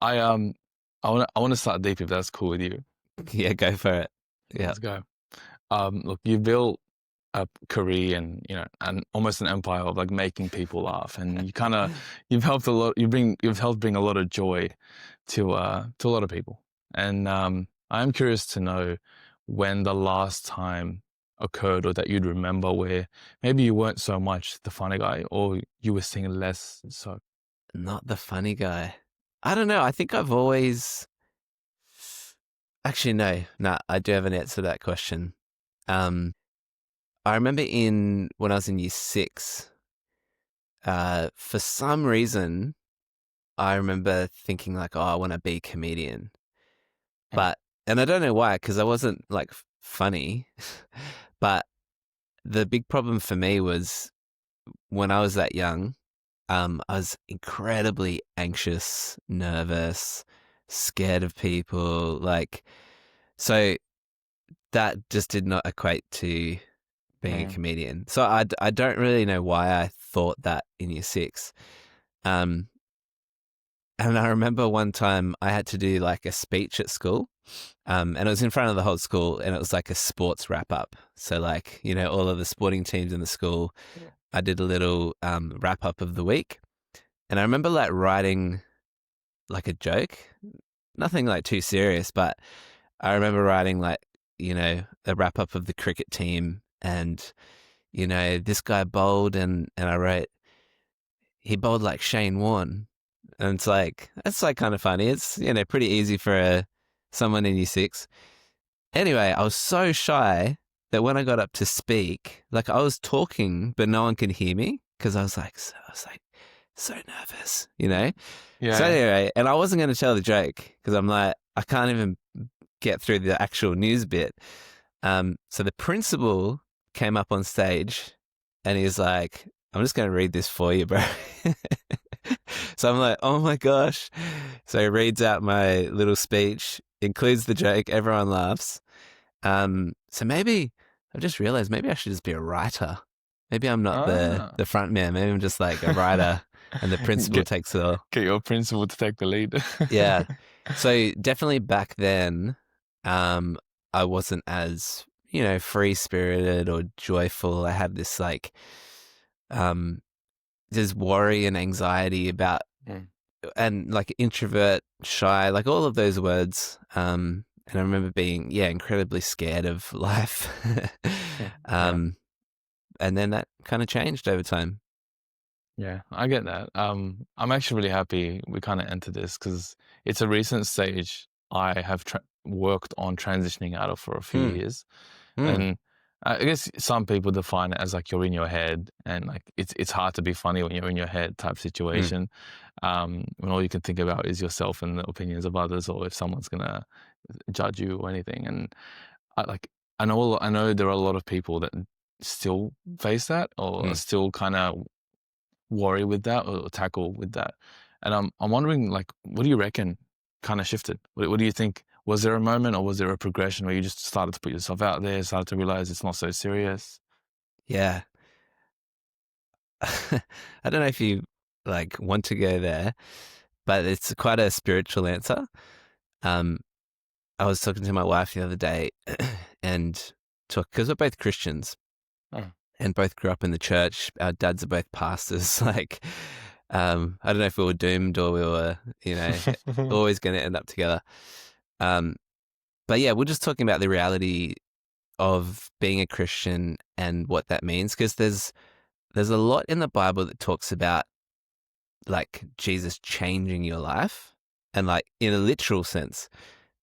I I want to start deep if that's cool with you. Yeah, go for it. Yeah. Let's go. Look, you built a career and and almost an empire of like making people laugh, and you've helped a lot. You've helped bring a lot of joy to a lot of people. And I'm curious to know when the last time occurred, or that you'd remember, where maybe you weren't so much the funny guy, or you were seeing less. So Not the funny guy. I don't know. I think I've always actually no, I do have an answer to that question. Um, I remember in when I was in year six, for some reason, I remember thinking like, oh, I want to be a comedian. But and I don't know why, because I wasn't like funny. But the big problem for me was when I was that young, I was incredibly anxious, nervous, scared of people. Like, so that just did not equate to being a mm, comedian. So I don't really know why I thought that in year six. Um, and I remember one time I had to do like a speech at school. And it was in front of the whole school, and it was like a sports wrap up. So, like, all of the sporting teams in the school, I did a little wrap up of the week. And I remember like writing like a joke, nothing like too serious, but I remember writing like, a wrap up of the cricket team and, this guy bowled and I wrote, he bowled like Shane Warne. And that's like kind of funny. It's, pretty easy for someone in year six. Anyway, I was so shy that when I got up to speak, like I was talking, but no one could hear me because I was so nervous. So yeah, anyway, and I wasn't going to tell the joke because I'm like, I can't even get through the actual news bit. So the principal came up on stage and he was like, I'm just going to read this for you, bro. So I'm like, oh my gosh. So he reads out my little speech, includes the joke, everyone laughs. So maybe I've just realized maybe I should just be a writer. Maybe I'm not the ah, the front man. Maybe I'm just like a writer, and the principal get takes it all. get your principal to take the lead. Yeah. So definitely back then, um, I wasn't as free spirited or joyful. I had this like um, this worry and anxiety about Mm, and like introvert, shy, like all of those words. And I remember being incredibly scared of life. yeah. um, and then that kind of changed over time. Yeah, I get that. I'm actually really happy we kind of entered this because it's a recent stage I have worked on transitioning out of for a few Mm, years, mm, and I guess some people define it as like you're in your head, and like it's hard to be funny when you're in your head type mm, situation, when all you can think about is yourself and the opinions of others, or if someone's gonna judge you or anything. And I like I know there are a lot of people that still face that or are mm. still kind of worry with that or tackle with that. And I'm wondering, like, what do you reckon kind of shifted? What do you think? Was there a moment or was there a progression where you just started to put yourself out there, started to realize it's not so serious? Yeah. I don't know if you like want to go there, but it's quite a spiritual answer. Um, I was talking to my wife the other day and talk because we're both Christians Oh, and both grew up in the church. Our dads are both pastors. Like, I don't know if we were doomed or we were, always going to end up together. Um, but yeah, we're just talking about the reality of being a Christian and what that means because there's a lot in the Bible that talks about like Jesus changing your life and like in a literal sense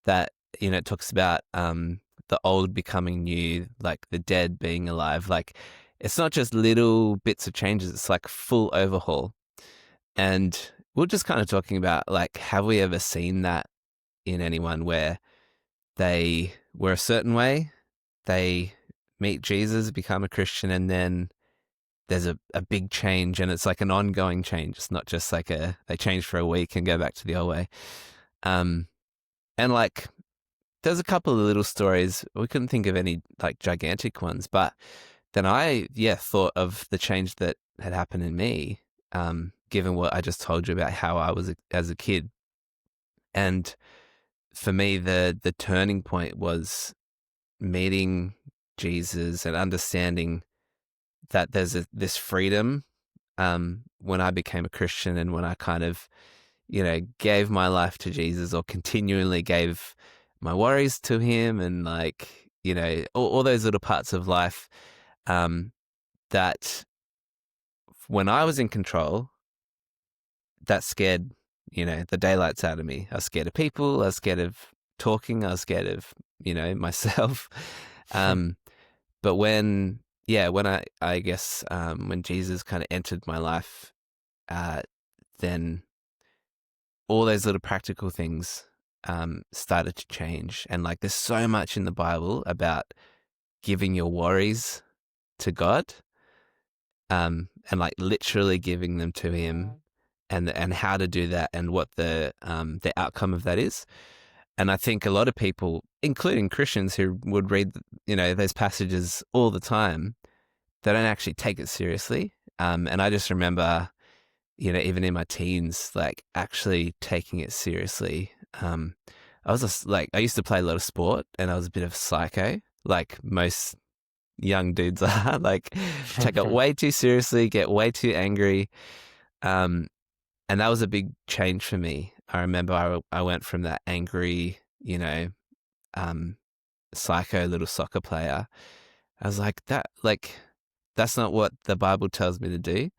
that it talks about the old becoming new, like the dead being alive. Like it's not just little bits of changes, it's like full overhaul. And we're just kind of talking about like have we ever seen that in anyone where they were a certain way, they meet Jesus, become a Christian, and then there's a big change and it's like an ongoing change. It's not just like they change for a week and go back to the old way. Um, and like there's a couple of little stories. We couldn't think of any like gigantic ones, but then thought of the change that had happened in me, given what I just told you about how I was as a kid. And for me, the turning point was meeting Jesus and understanding that there's this freedom when I became a Christian, and when I kind of, gave my life to Jesus, or continually gave my worries to him, and like, all those little parts of life, that when I was in control, that scared, the daylights out of me. I was scared of people. I was scared of talking. I was scared of, myself. But when guess, when Jesus kind of entered my life, then all those little practical things started to change. And like, there's so much in the Bible about giving your worries to God, and like literally giving them to him, and how to do that, and what the outcome of that is. And I think a lot of people, including Christians who would read, those passages all the time, they don't actually take it seriously. And I just remember, even in my teens, like actually taking it seriously. I was just like, I used to play a lot of sport, and I was a bit of a psycho, like most young dudes are. Like, take it way too seriously, get way too angry. And that was a big change for me. I remember I went from that angry, psycho little soccer player. I was like, that's not what the Bible tells me to do.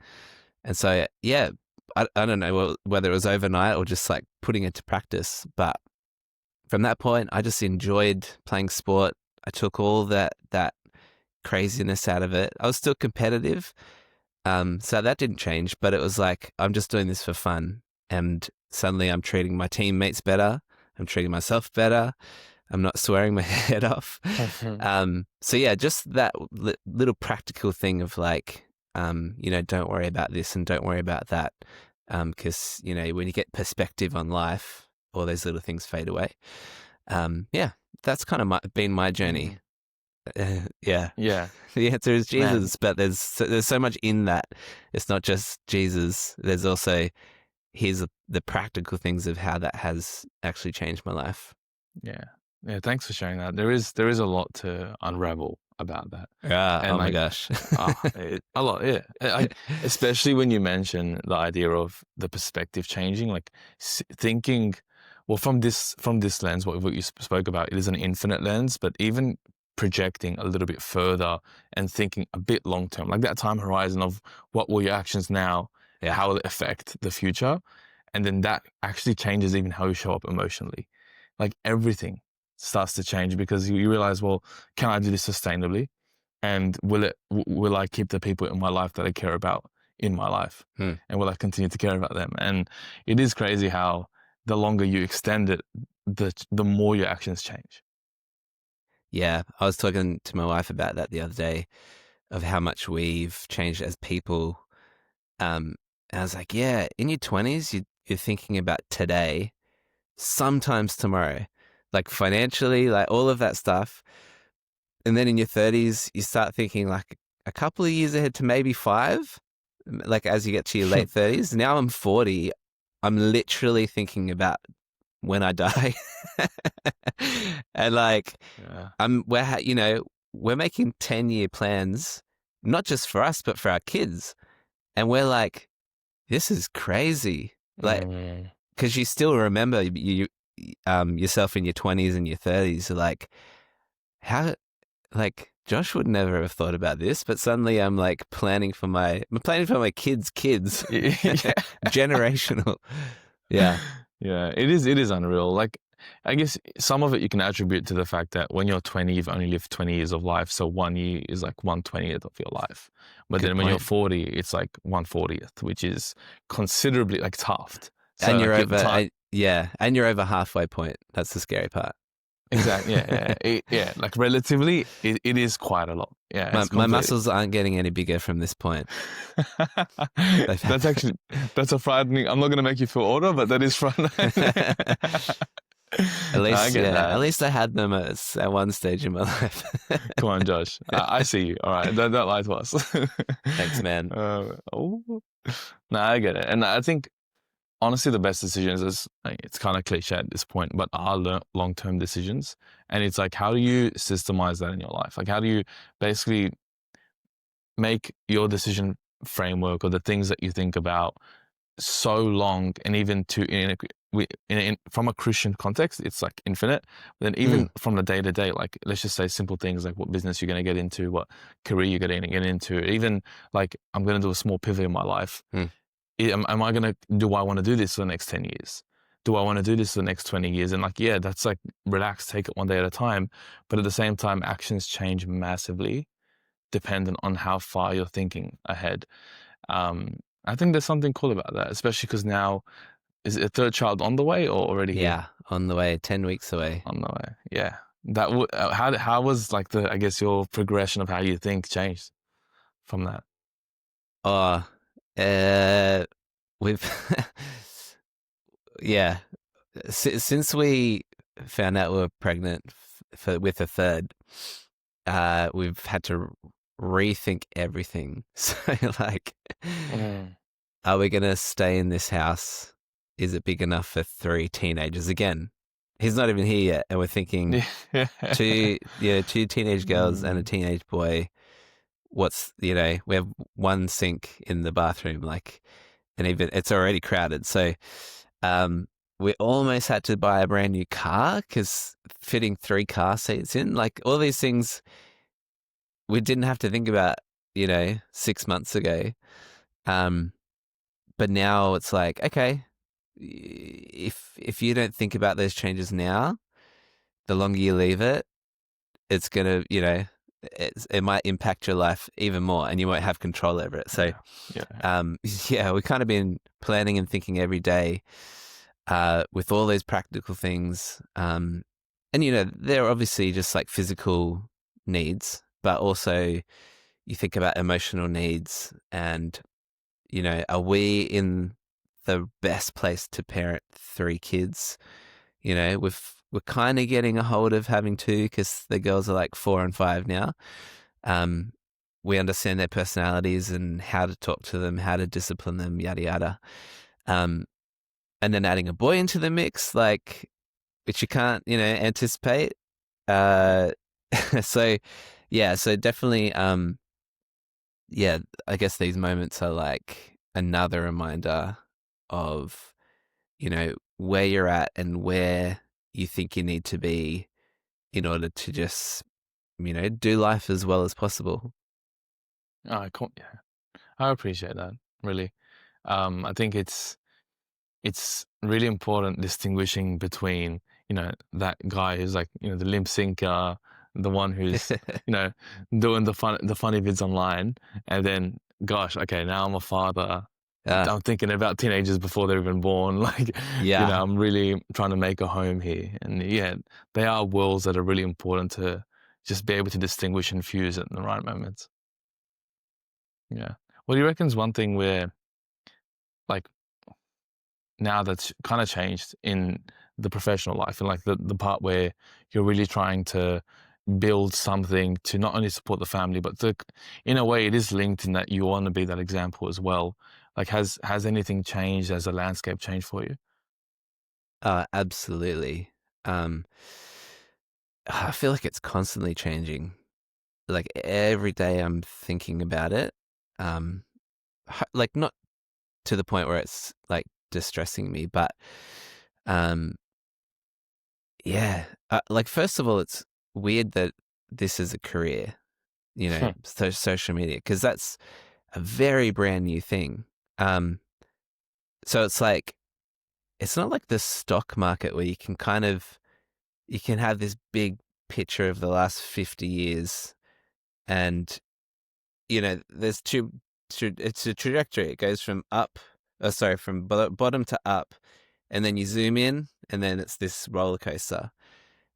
And so, yeah, I don't know whether it was overnight or just like putting it to practice. But from that point, I just enjoyed playing sport. I took all that craziness out of it. I was still competitive. So that didn't change, but it was like, I'm just doing this for fun. And suddenly I'm treating my teammates better. I'm treating myself better. I'm not swearing my head off. So yeah, just that little practical thing of like, don't worry about this and don't worry about that. Because, when you get perspective on life, all those little things fade away. Yeah, that's kind of been my journey. Yeah. The answer is Jesus, but there's so much in that. It's not just Jesus. There's also, here's the practical things of how that has actually changed my life. Yeah. Thanks for sharing that. There is a lot to unravel about that. Yeah. And oh my gosh. a lot. Yeah. Especially when you mention the idea of the perspective changing, like thinking, well, from this lens, what you spoke about, it is an infinite lens, but even projecting a little bit further and thinking a bit long term, like that time horizon of what will your actions now, how will it affect the future? And then that actually changes even how you show up emotionally. Like everything starts to change because you realize, well, can I do this sustainably? And will I keep the people in my life that I care about in my life? And will I continue to care about them? And it is crazy how the longer you extend it, the more your actions change. Yeah, I was talking to my wife about that the other day, of how much we've changed as people. And I was like, yeah, in your 20s, you're thinking about today, sometimes tomorrow, like financially, like all of that stuff. And then in your 30s, you start thinking like a couple of years ahead to maybe 5, like as you get to your late 30s. Now I'm 40. I'm literally thinking about when I die. And like, we're making 10-year plans, not just for us, but for our kids. And we're like, this is crazy. Like, because you still remember yourself in your 20s and your 30s. Like, how, like, Josh would never have thought about this, but suddenly I'm like planning for my kids. Generational. Yeah. Yeah, it is unreal. Like, I guess some of it you can attribute to the fact that when you're 20, you've only lived 20 years of life. So 1 year is like 1/20th of your life. But then when you're 40, it's like 1/40th, which is considerably like halved. So and you're like, over, and you're over halfway point. That's the scary part. Exactly. Yeah. Like relatively, it is quite a lot. Yeah. My muscles aren't getting any bigger from this point. That's a frightening. I'm not going to make you feel older, but that is frightening. At least I had them at one stage in my life. Come on, Josh. I see you. All right. Don't lie to us. Thanks, man. No, I get it. And I think honestly, the best decisions is like, it's kind of cliche at this point, but are long-term decisions. And it's like, how do you systemize that in your life? Like, how do you basically make your decision framework or the things that you think about so long, and even to from a Christian context, it's like infinite. But then even Mm, from the day to day, like let's just say simple things like what business you're going to get into, what career you're going to get into, even like I'm going to do a small pivot in my life. mm. Am I going to, do I want to do this for the next 10 years? Do I want to do this for the next 20 years? And like, yeah, that's like relax, take it one day at a time. But at the same time, actions change massively dependent on how far you're thinking ahead. Um, I think there's something cool about that, especially because now, is a third child on the way or already here? Yeah, on the way, 10 weeks away. On the way, yeah. That how was like I guess your progression of how you think changed from that? Oh, uh, we've, yeah, since we found out we were pregnant with a third, we've had to rethink everything. So, like, Mm. are we going to stay in this house? Is it big enough for 3 teenagers? Again, he's not even here yet. And we're thinking Yeah. two teenage girls and a Mm. teenage boy. We have one sink in the bathroom, like, and even it's already crowded. So, we almost had to buy a brand new car because fitting 3 car seats in, like, all these things we didn't have to think about, 6 months ago. Um, but now it's like, okay, if you don't think about those changes now, the longer you leave it, it's gonna, it might impact your life even more, and you won't have control over it. So, Yeah. Yeah. yeah, we've kind of been planning and thinking every day, with all those practical things. And they're obviously just like physical needs, but also you think about emotional needs and, are we in the best place to parent 3 kids? We're kind of getting a hold of having two because the girls are like 4 and 5 now. Um, we understand their personalities and how to talk to them, how to discipline them, yada yada. Um, and then adding a boy into the mix, like, which you can't, anticipate. Uh, so yeah, so definitely, yeah, I guess these moments are like another reminder of, where you're at and where you think you need to be in order to just, do life as well as possible. Oh, cool. Yeah, I appreciate that really. I think it's really important distinguishing between, that guy who's like, the limp sinker, the one who's, you know, doing the funny vids online, and then, gosh, okay, now I'm a father. Ah, I'm thinking about teenagers before they're even born. Like, yeah. I'm really trying to make a home here. And yeah, they are worlds that are really important to just be able to distinguish and fuse at the right moments. Yeah. What do you reckon is one thing where, like, now that's kind of changed in the professional life and like the part where you're really trying to build something to not only support the family but to, in a way it is linked in that you want to be that example as well, like has anything changed as the landscape changed for you? Absolutely. Um, I feel like it's constantly changing. Like every day I'm thinking about it. Um, like not to the point where it's like distressing me, but um, yeah. Like first of all, it's weird that this is a career, so social media, because that's a very brand new thing. Um, so it's like it's not like the stock market where you can have this big picture of the last 50 years and there's it's a trajectory. It goes from from bottom to up, and then you zoom in, and then it's this roller coaster,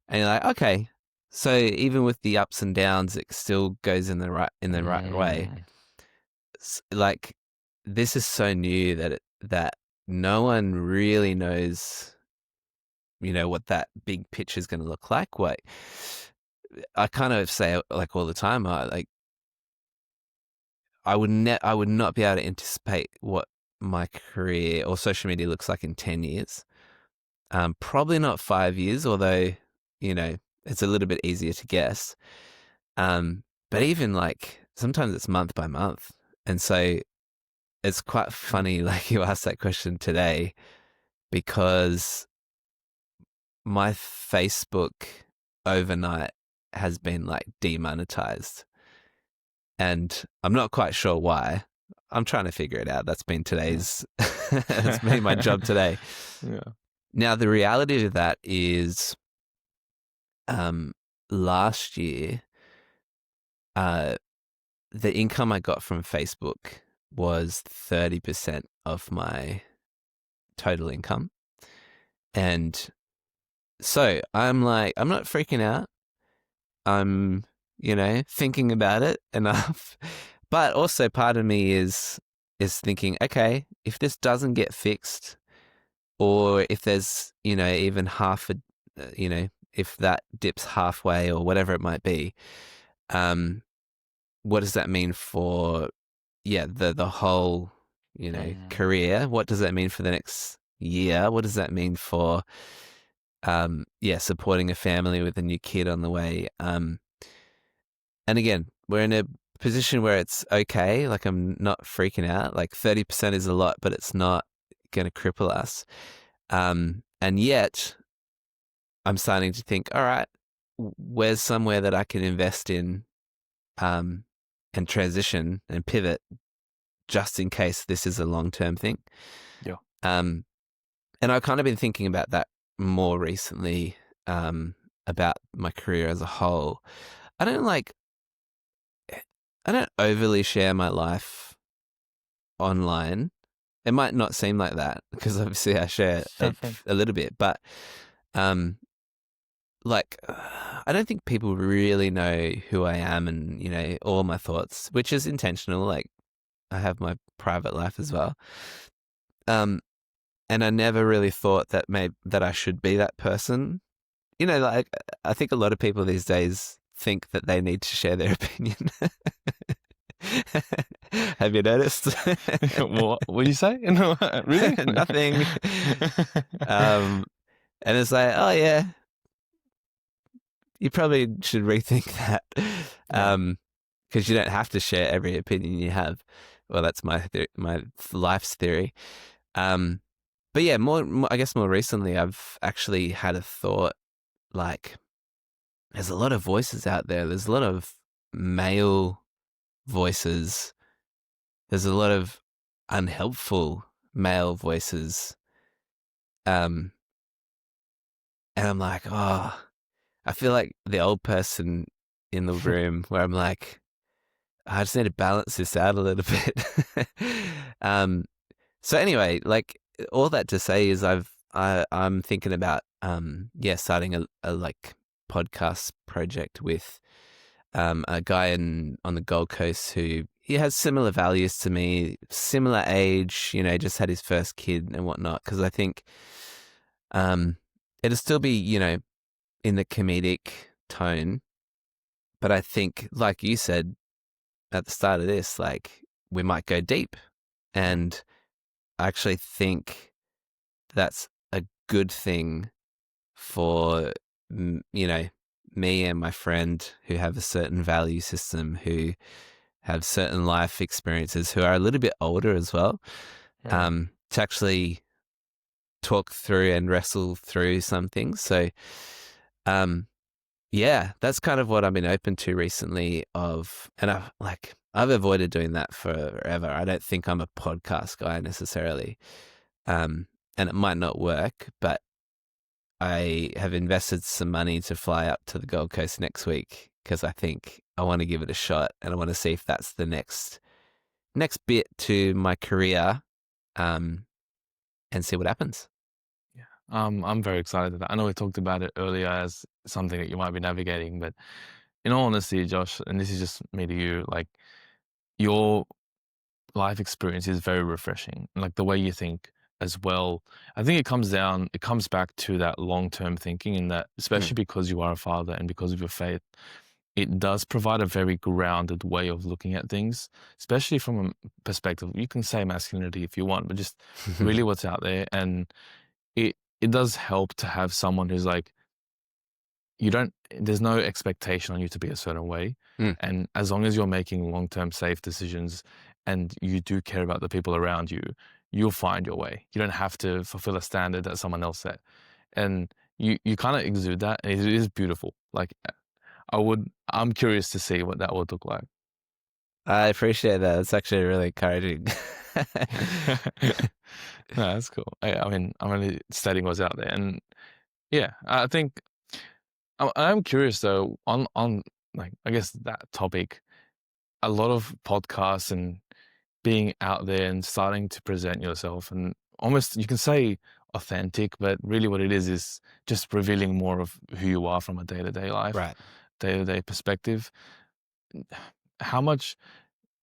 and you're like, okay, so even with the ups and downs, it still goes in the right way. Mm. Like this is so new that no one really knows, what that big picture is going to look like. What I kind of say, like all the time, like I would not be able to anticipate what my career or social media looks like in 10 years. Probably not 5 years, although, you know, it's a little bit easier to guess. But even like sometimes it's month by month. And so it's quite funny, like you asked that question today, because my Facebook overnight has been like demonetized. And I'm not quite sure why. I'm trying to figure it out. That's been today's, that's been my job today. Yeah. Now, the reality of that is last year, the income I got from Facebook was 30% of my total income. And so I'm like, I'm not freaking out. I'm, you know, thinking about it enough. But also part of me is thinking, okay, if this doesn't get fixed, or if there's, you know, even half a, you know, if that dips halfway or whatever it might be, what does that mean for, the whole, you know, career? What does that mean for the next year? What does that mean for, supporting a family with a new kid on the way? And again, we're in a position where it's okay. Like I'm not freaking out. Like 30% is a lot, but it's not going to cripple us. And yet I'm starting to think, all right, where's somewhere that I can invest in, and transition and pivot just in case this is a long-term thing. Yeah. And I've kind of been thinking about that more recently, about my career as a whole. I don't overly share my life online. It might not seem like that because obviously I share a little bit, but I don't think people really know who I am and, you know, all my thoughts, which is intentional. Like I have my private life as well. And I never really thought that that I should be that person. You know, like I think a lot of people these days think that they need to share their opinion. Have you noticed? What did you say? No, really? Nothing. And it's like, oh yeah, you probably should rethink that. Because you don't have to share every opinion you have. Well, that's my life's theory. But yeah, I guess more recently, I've actually had a thought, like, there's a lot of voices out there. There's a lot of male voices. There's a lot of unhelpful male voices. And I'm like, oh, I feel like the old person in the room where I'm like, I just need to balance this out a little bit. So anyway, like all that to say is I'm thinking about starting a like podcast project with a guy on the Gold Coast who he has similar values to me, similar age, you know, just had his first kid and whatnot. Because I think it'll still be, you know, in the comedic tone, but I think, like you said at the start of this, like we might go deep, and I actually think that's a good thing for, you know, me and my friend who have a certain value system, who have certain life experiences, who are a little bit older as well, to actually talk through and wrestle through some things. So, that's kind of what I've been open to recently and I've avoided doing that forever. I don't think I'm a podcast guy necessarily. And it might not work, but I have invested some money to fly up to the Gold Coast next week because I think I want to give it a shot and I want to see if that's the next bit to my career, and see what happens. Yeah. I'm very excited about that. I know we talked about it earlier as something that you might be navigating, but in all honesty, Josh, and this is just me to you, like your life experience is very refreshing. Like the way you think as well. I think it comes back to that long-term thinking, and that especially because you are a father and because of your faith, it does provide a very grounded way of looking at things, especially from a perspective. You can say masculinity if you want, but just really what's out there. And it does help to have someone who's like, there's no expectation on you to be a certain way. Mm. And as long as you're making long-term safe decisions and you do care about the people around you, you'll find your way. You don't have to fulfill a standard that someone else set. And you kind of exude that. And it is beautiful. Like, I'm curious to see what that would look like. I appreciate that. It's actually really encouraging. No, that's cool. I mean, I'm only stating what's out there. And yeah, I think I'm curious though on like, I guess that topic, a lot of podcasts and being out there and starting to present yourself and almost you can say authentic, but really what it is just revealing more of who you are from a day-to-day life, Right. day-to-day perspective. How much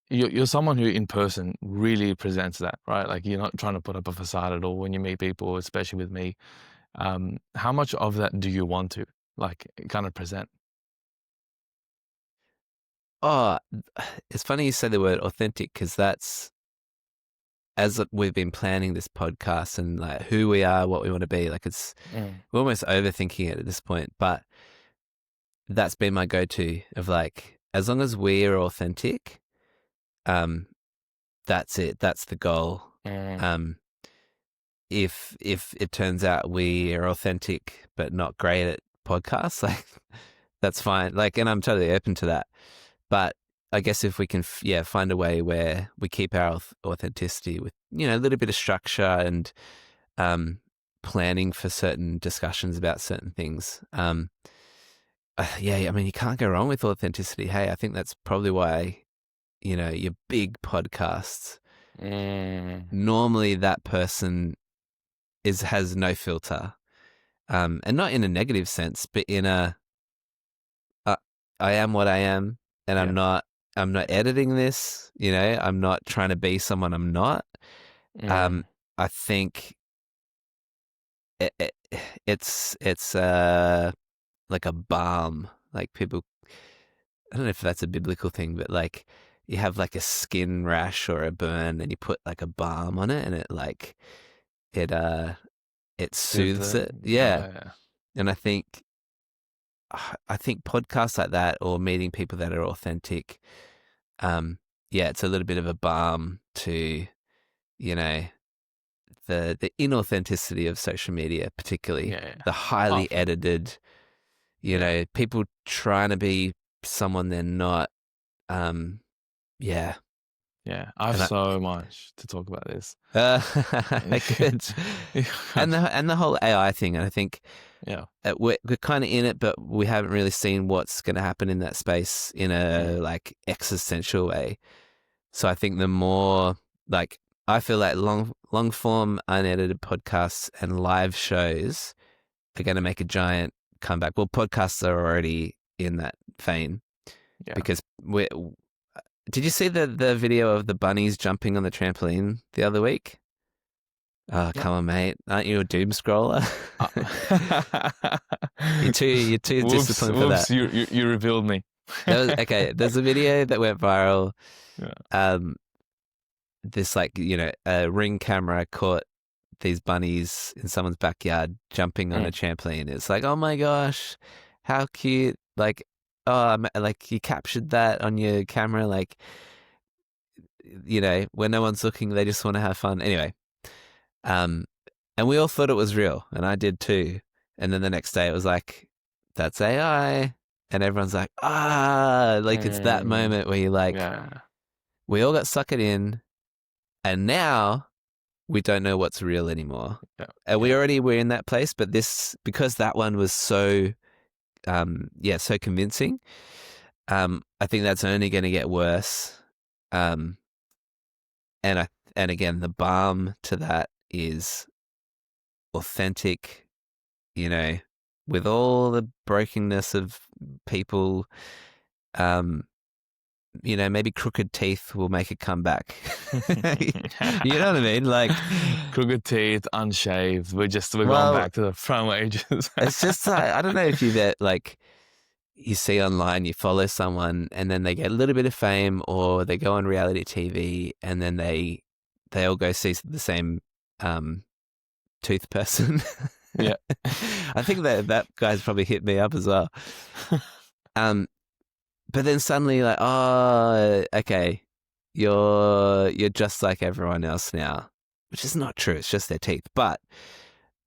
you're someone who in person really presents that, right? Like you're not trying to put up a facade at all when you meet people, especially with me. How much of that do you want to like kind of present? Oh, it's funny you say the word authentic because that's as we've been planning this podcast and like who we are, what we want to be. Like we're almost overthinking it at this point, but that's been my go-to of like as long as we're authentic, that's it. That's the goal. If it turns out we are authentic but not great at podcasts, like that's fine. Like, and I'm totally open to that. But I guess if we can, find a way where we keep our authenticity with, a little bit of structure and planning for certain discussions about certain things. I mean, you can't go wrong with authenticity. Hey, I think that's probably why, your big podcasts, normally that person has no filter, and not in a negative sense, but in a I am what I am, and I'm not editing this. I'm not trying to be someone I'm not. I think it's like a balm. Like people, I don't know if that's a biblical thing, but like you have like a skin rash or a burn, and you put like a balm on it, and it soothes it. Yeah. And I think podcasts like that or meeting people that are authentic, it's a little bit of a balm to, the inauthenticity of social media, particularly the highly edited, people trying to be someone they're not. Yeah, I have so much to talk about this. Good. And the whole AI thing, and I think we're kind of in it, but we haven't really seen what's going to happen in that space in a like existential way. So I think the more like I feel like long form unedited podcasts and live shows are going to make a giant comeback. Well, podcasts are already in that vein because did you see the video of the bunnies jumping on the trampoline the other week? Oh, come on, mate. Aren't you a doom scroller? You're too disciplined for that. You revealed me. Okay, there's a video that went viral. This like, a Ring camera caught these bunnies in someone's backyard jumping on a trampoline. It's like, oh my gosh, how cute. Like, oh, like you captured that on your camera, like, when no one's looking, they just want to have fun. Anyway, and we all thought it was real, and I did too. And then the next day it was like, that's AI. And everyone's like, like it's that moment where you're like, we all got suckered in, and now we don't know what's real anymore. And we already were in that place, but because that one was so so convincing. I think that's only going to get worse. And again, the balm to that is authentic, with all the brokenness of people. Maybe crooked teeth will make a comeback. You know what I mean? Like crooked teeth, unshaved. We're going back to the front ages. It's just like, I don't know if you've like, you see online, you follow someone, and then they get a little bit of fame, or they go on reality TV, and then they all go see the same tooth person. Yeah. I think that guy's probably hit me up as well. But then suddenly, like, oh, okay, you're just like everyone else now, which is not true. It's just their teeth. But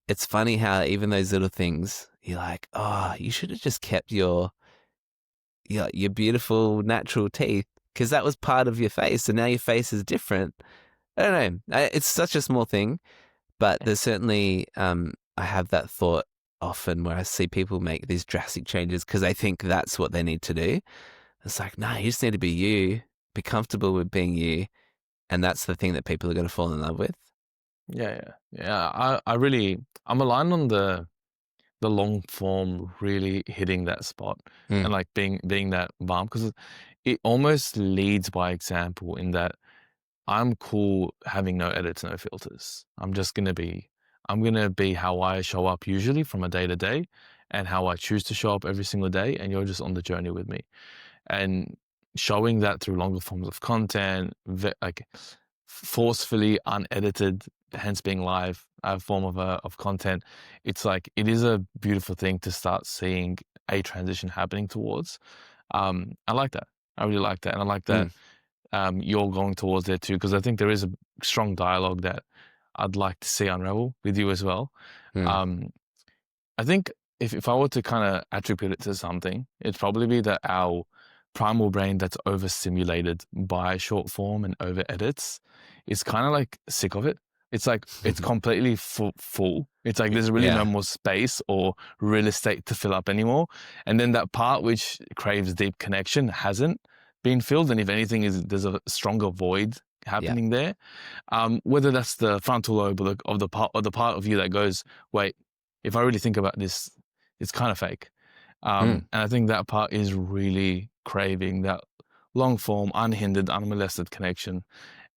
it's funny how even those little things, you're like, oh, you should have just kept your beautiful natural teeth, because that was part of your face, and now your face is different. I don't know. It's such a small thing, but there's certainly I have that thought often where I see people make these drastic changes because they think that's what they need to do. It's like, no, you just need to be you, be comfortable with being you, and that's the thing that people are going to fall in love with. Yeah. I'm aligned on the long form really hitting that spot and like being that mom, because it almost leads by example in that I'm cool having no edits, no filters. I'm gonna be how I show up usually from a day to day and how I choose to show up every single day, and you're just on the journey with me. And showing that through longer forms of content, like forcefully unedited, hence being live, form of content. It's like it is a beautiful thing to start seeing a transition happening towards. I like that. I really like that, and I like that you're going towards there too, because I think there is a strong dialogue that I'd like to see unravel with you as well. Um, I think if I were to kind of attribute it to something, it'd probably be that our primal brain that's overstimulated by short form and over edits is kind of like sick of it. It's like it's completely full. It's like there's really no more space or real estate to fill up anymore. And then that part which craves deep connection hasn't been filled. And if anything, there's a stronger void happening there. Whether that's the frontal lobe of the part of you that goes, wait, if I really think about this, it's kind of fake. And I think that part is really craving that long form, unhindered, unmolested connection.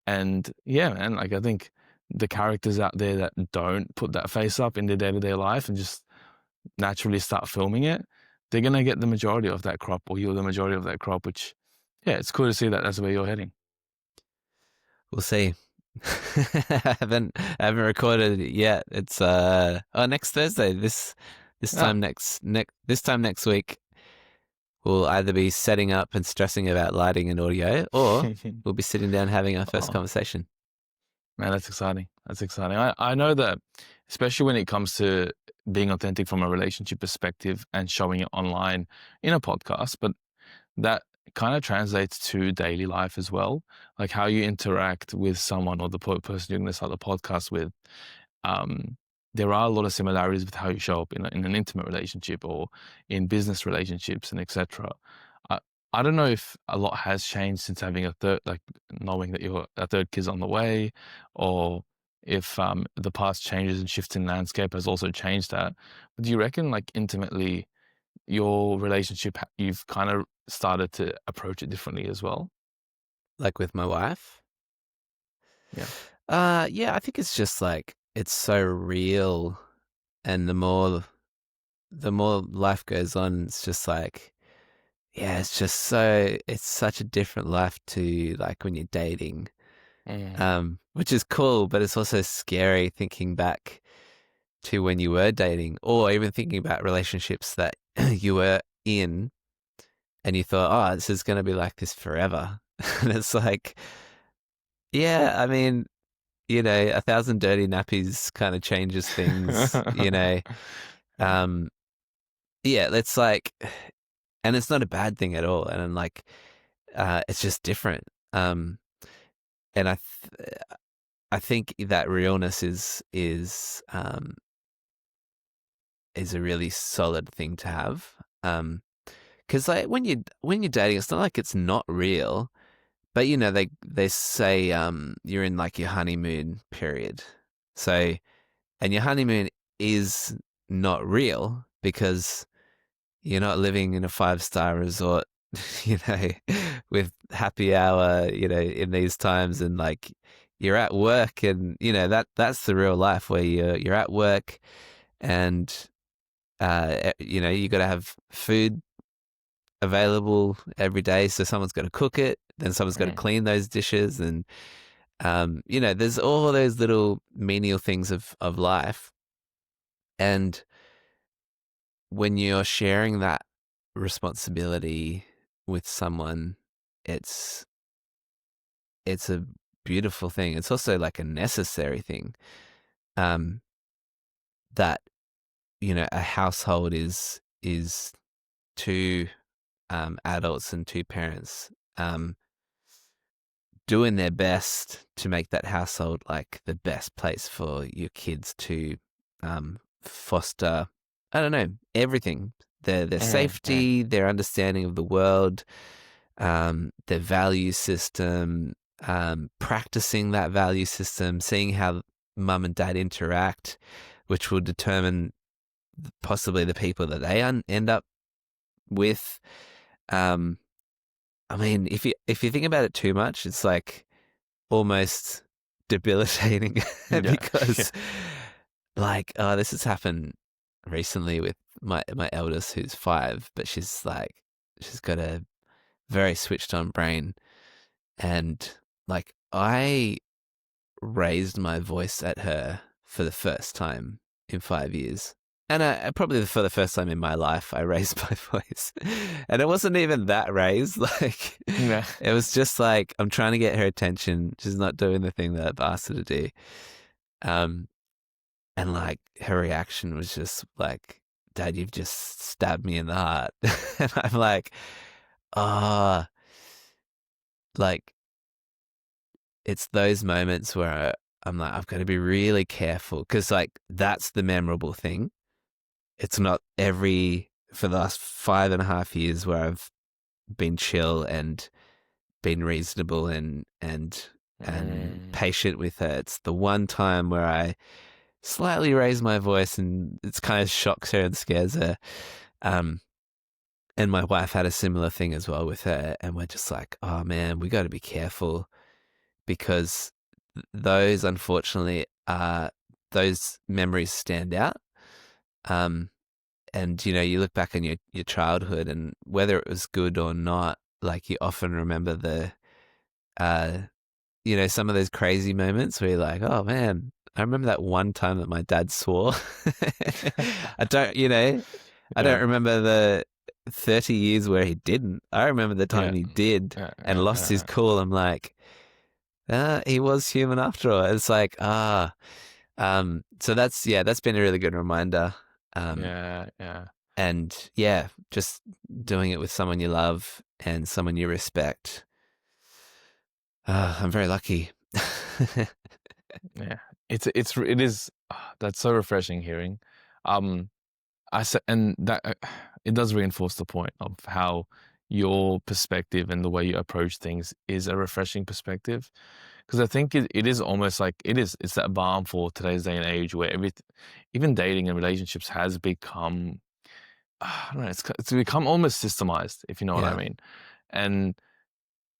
And yeah, man, like I think the characters out there that don't put that face up in their day-to-day life and just naturally start filming it, they're going to get the majority of that crop, or you're the majority of that crop, which, yeah, it's cool to see that that's where you're heading. We'll see. I haven't recorded it yet. It's next Thursday. This time next week, we'll either be setting up and stressing about lighting and audio, or we'll be sitting down having our first conversation. Man, that's exciting. That's exciting. I know that, especially when it comes to being authentic from a relationship perspective and showing it online in a podcast, but that kind of translates to daily life as well, like how you interact with someone or the person you're going to start the podcast with. There are a lot of similarities with how you show up in an intimate relationship or in business relationships and etc. I don't know if a lot has changed since having a third, like knowing that a third kid's on the way, or if the past changes and shifts in landscape has also changed that. But do you reckon, like intimately, your relationship, you've kind of started to approach it differently as well? Like with my wife? Yeah. Yeah, I think it's just like it's so real, and the more life goes on, it's just like, yeah, it's such a different life to like when you're dating. Which is cool, but it's also scary thinking back to when you were dating, or even thinking about relationships that you were in and you thought, oh, this is going to be like this forever. And it's like, yeah, I mean, 1,000 dirty nappies kind of changes things, yeah, it's like, and it's not a bad thing at all. And I'm like, it's just different. And I think that realness is a really solid thing to have. Because like when you're dating, it's not like it's not real, but they say you're in like your honeymoon period. So, and your honeymoon is not real because you're not living in a 5-star resort, with happy hour, in these times, and like you're at work, and that's the real life where you're at work, and you got to have food available every day. So someone's got to cook it, then someone's got to Mm. clean those dishes. And, there's all those little menial things of life. And when you're sharing that responsibility with someone, it's a beautiful thing. It's also like a necessary thing. Um, that a household is two adults and two parents doing their best to make that household like the best place for your kids to foster. I don't know, everything, their Mm. safety, their understanding of the world, their value system, practicing that value system, seeing how mum and dad interact, which will determine possibly the people that they end up with. I mean, if you think about it too much, it's like almost debilitating Yeah. Yeah. because, like, this has happened recently with my eldest, who's 5, but she's got a very switched on brain, and like I raised my voice at her for the first time in 5 years. And probably for the first time in my life, I raised my voice. And it wasn't even that raised. Like, Yeah. it was just like, I'm trying to get her attention. She's not doing the thing that I've asked her to do. Um, and like, her reaction was just like, Dad, you've just stabbed me in the heart. And I'm like, ah, like, it's those moments where I'm like, I've got to be really careful because, like, that's the memorable thing. It's not for the last 5.5 years where I've been chill and been reasonable and Mm. patient with her. It's the one time where I slightly raise my voice and it's kind of shocks her and scares her. And my wife had a similar thing as well with her. And we're just like, oh man, we got to be careful because those, unfortunately, those memories stand out. And you look back on your childhood, and whether it was good or not, like you often remember uh, some of those crazy moments where you're like, oh man, I remember that one time that my dad swore. I don't, I Yeah. don't remember the 30 years where he didn't. I remember the time Yeah. he did Yeah. and lost his cool. I'm like, he was human after all. It's like, so that's been a really good reminder. Yeah. Yeah. And yeah, just doing it with someone you love and someone you respect. I'm very lucky. Yeah. It is that's so refreshing hearing. Um, I said, and that it does reinforce the point of how your perspective and the way you approach things is a refreshing perspective. Because I think it is almost like it's that balm for today's day and age where even dating and relationships has become, I don't know, it's become almost systemized, if you know what I Yeah. mean. And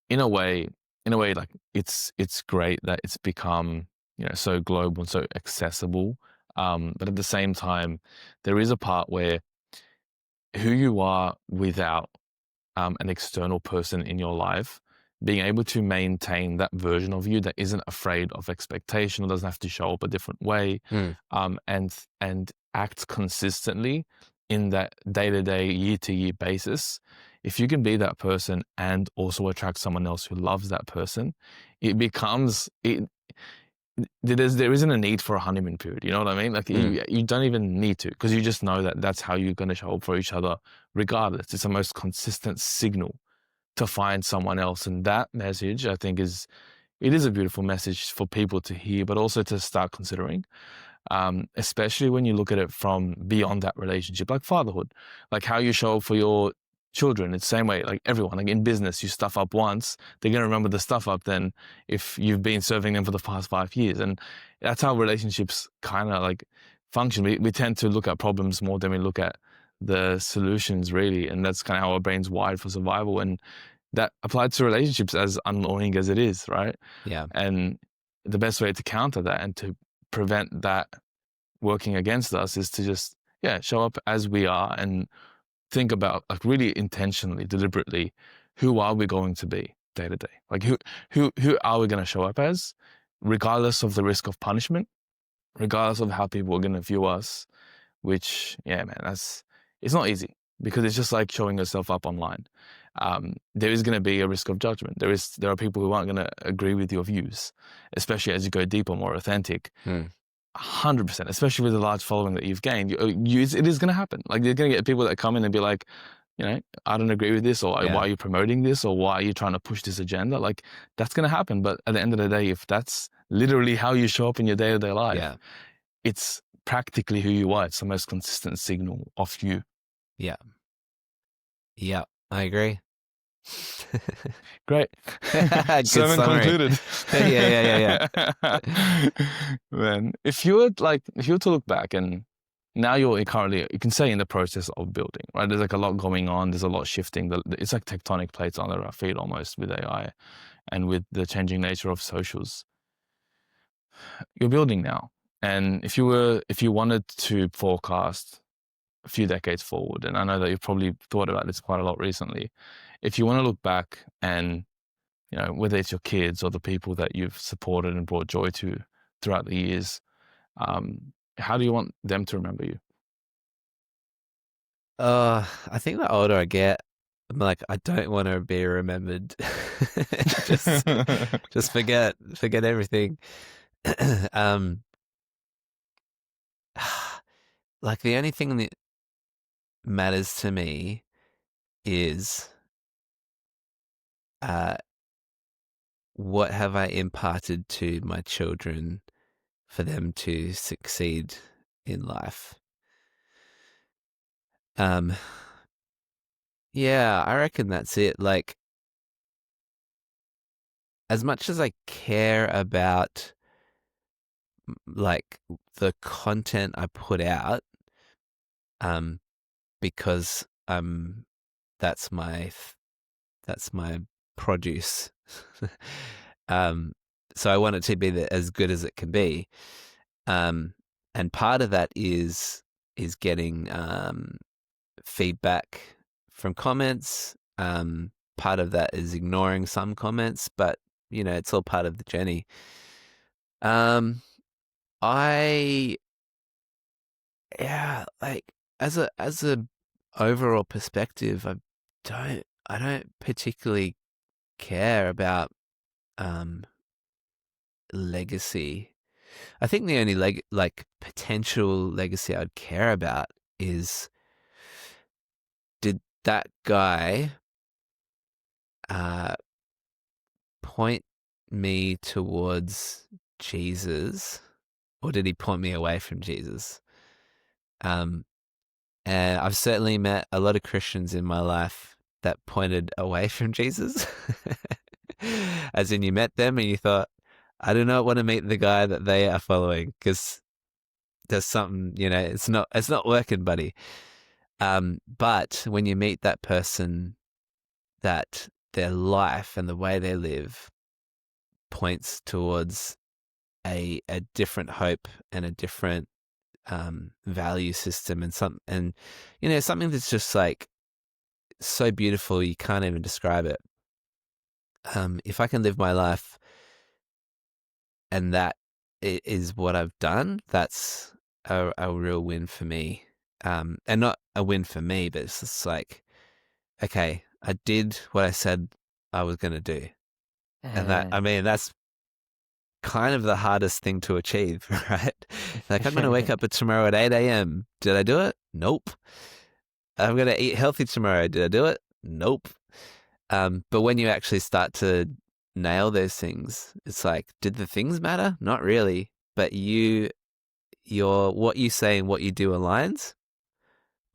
in a way, like it's great that it's become, so global and so accessible. But at the same time, there is a part where who you are without an external person in your life, being able to maintain that version of you that isn't afraid of expectation or doesn't have to show up a different way, Mm, and acts consistently in that day-to-day, year-to-year basis. If you can be that person and also attract someone else who loves that person, it becomes it. There isn't a need for a honeymoon period. You know what I mean? Like mm, you don't even need to because you just know that that's how you're going to show up for each other, regardless. It's the most consistent signal to find someone else, and that message I think is a beautiful message for people to hear, but also to start considering. Especially when you look at it from beyond that relationship, like fatherhood, like how you show up for your children. It's the same way, like everyone, like in business, you stuff up once, they're going to remember the stuff up then if you've been serving them for the past 5 years. And that's how relationships kind of like function. We tend to look at problems more than we look at the solutions, really. And that's kind of how our brain's wired for survival. And that applied to relationships, as annoying as it is, right? yeah. And the best way to counter that and to prevent that working against us is to just, yeah, show up as we are and think about, like, really intentionally, deliberately, who are we going to be day to day? Like, who are we going to show up as, regardless of the risk of punishment, regardless of how people are going to view us, which, yeah, man, it's not easy, because it's just like showing yourself up online. There is going to be a risk of judgment. There are people who aren't going to agree with your views, especially as you go deeper, more authentic. 100%, especially with the large following that you've gained, it is going to happen. Like, you're going to get people that come in and be like, I don't agree with this, or why are you promoting this, or why are you trying to push this agenda? Like, that's going to happen. But at the end of the day, if that's literally how you show up in your day-to-day life, it's practically who you are. It's the most consistent signal of you. Yeah, I agree. Great. Good Sermon summary. concluded. Yeah. Man, if you were to look back, and now you can say, in the process of building, right? There's like a lot going on. There's a lot shifting. It's like tectonic plates under our feet almost, with AI and with the changing nature of socials. You're building now. And if you wanted to forecast a few decades forward, and I know that you've probably thought about this quite a lot recently, if you want to look back and, whether it's your kids or the people that you've supported and brought joy to throughout the years, how do you want them to remember you? I think the older I get, I'm like, I don't want to be remembered. just forget everything. Like, the only thing that matters to me is what have I imparted to my children for them to succeed in life. Yeah, I reckon that's it. Like, as much as I care about, like, the content I put out, because that's my produce. So I want it to be as good as it can be. And part of that is getting feedback from comments. Part of that is ignoring some comments, but it's all part of the journey. Like, as a overall perspective, I don't particularly care about legacy. I think the only potential legacy I'd care about is, did that guy point me towards Jesus, or did he point me away from Jesus? And I've certainly met a lot of Christians in my life that pointed away from Jesus. As in, you met them and you thought, I do not want to meet the guy that they are following, because there's something, it's not working, buddy. But when you meet that person, that their life and the way they live points towards a different hope and a different value system, and something that's just like so beautiful you can't even describe it. If I can live my life and that is what I've done, that's a real win for me. And not a win for me, but it's just like, okay, I did what I said I was going to do. And that's kind of the hardest thing to achieve, right? Like, I'm going to wake up tomorrow at 8 a.m. Did I do it? Nope. I'm going to eat healthy tomorrow. Did I do it? Nope. But when you actually start to nail those things, it's like, did the things matter? Not really. But what you say and what you do aligns.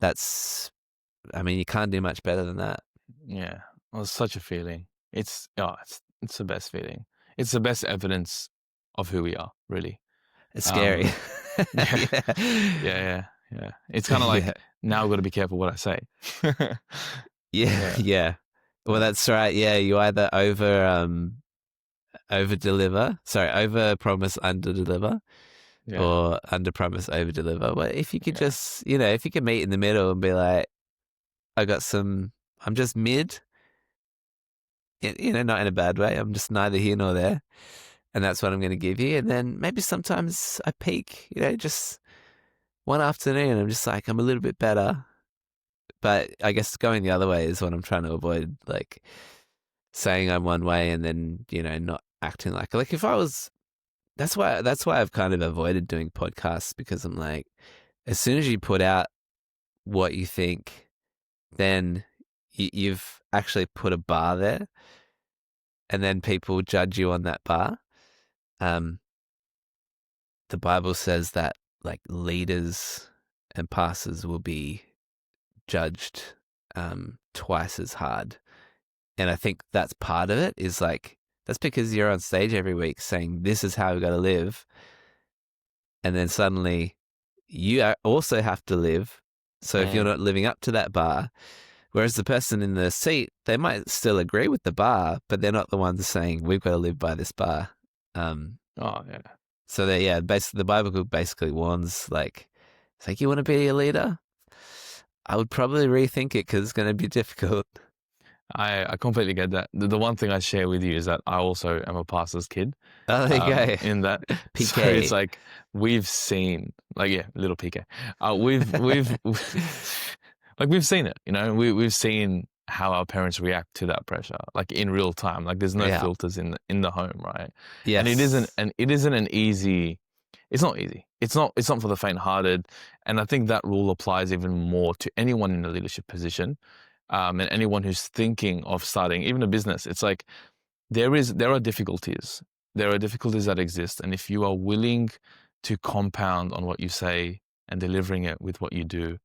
You can't do much better than that. Yeah. Well, it's such a feeling. It's the best feeling. It's the best evidence of who we are, really. It's scary. Yeah. It's kind of like, now I've got to be careful what I say. Yeah. Well, that's right. Yeah, you either over promise, under deliver, or under promise, over deliver. But if you could just, if you can meet in the middle and be like, I'm just mid, not in a bad way. I'm just neither here nor there. And that's what I'm going to give you. And then maybe sometimes I peak, just one afternoon, I'm just like, I'm a little bit better. But I guess going the other way is what I'm trying to avoid, like saying I'm one way and then, not acting like if I was, that's why I've kind of avoided doing podcasts, because I'm like, as soon as you put out what you think, then you've actually put a bar there, and then people judge you on that bar. The Bible says that like leaders and pastors will be judged twice as hard. And I think that's part of it, is like, that's because you're on stage every week saying, this is how we've got to live. And then suddenly you also have to live. So if you're not living up to that bar, whereas the person in the seat, they might still agree with the bar, but they're not the ones saying, we've got to live by this bar. Oh, yeah. So basically, the Bible basically warns, like, it's like, you want to be a leader? I would probably rethink it, because it's going to be difficult. I completely get that. The one thing I share with you is that I also am a pastor's kid. Oh, there you go. In that, PK. so it's like we've seen, like, yeah, little PK. We've like we've seen it. We've seen how our parents react to that pressure, like in real time. Like there's no filters in the home, right? Yes. And it isn't an easy. It's not easy. It's not for the faint-hearted. And I think that rule applies even more to anyone in a leadership position. And anyone who's thinking of starting even a business. It's like there are difficulties. There are difficulties that exist, and if you are willing to compound on what you say and delivering it with what you do,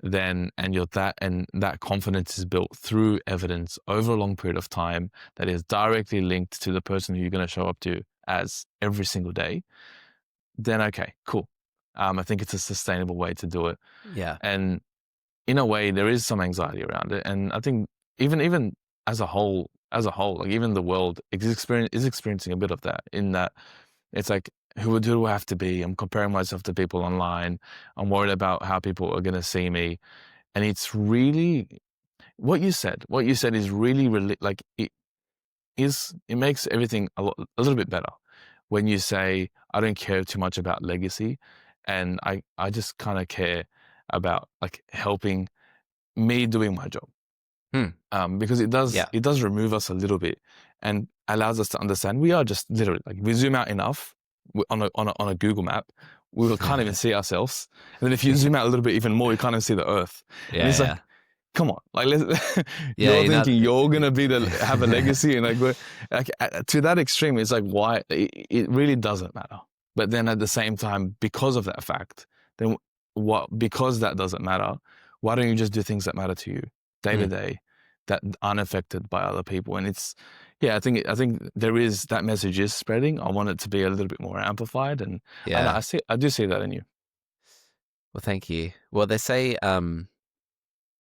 then that confidence is built through evidence over a long period of time that is directly linked to the person who you're going to show up to as every single day, then okay, cool. I think it's a sustainable way to do it. Yeah. And in a way, there is some anxiety around it. And I think even as a whole, like even the world is experiencing a bit of that, in that it's like, who do I have to be? I'm comparing myself to people online. I'm worried about how people are going to see me. And it's really what you said is really like it makes everything a little bit better when you say, I don't care too much about legacy, and I just kind of care about like helping me doing my job. Because it does remove us a little bit and allows us to understand we are just literally, like, we zoom out enough on a Google map, we can't even see ourselves. And then if you zoom out a little bit even more, you can't even see the earth. Yeah, and it's like, come on, like you're thinking you're gonna have a legacy, and like to that extreme, it's like, why? It really doesn't matter. But then at the same time, because of that fact, then because that doesn't matter, why don't you just do things that matter to you day to day, that aren't affected by other people? And it's, I think there is, that message is spreading. I want it to be a little bit more amplified, and I do see that in you. Well, thank you. Well, they say,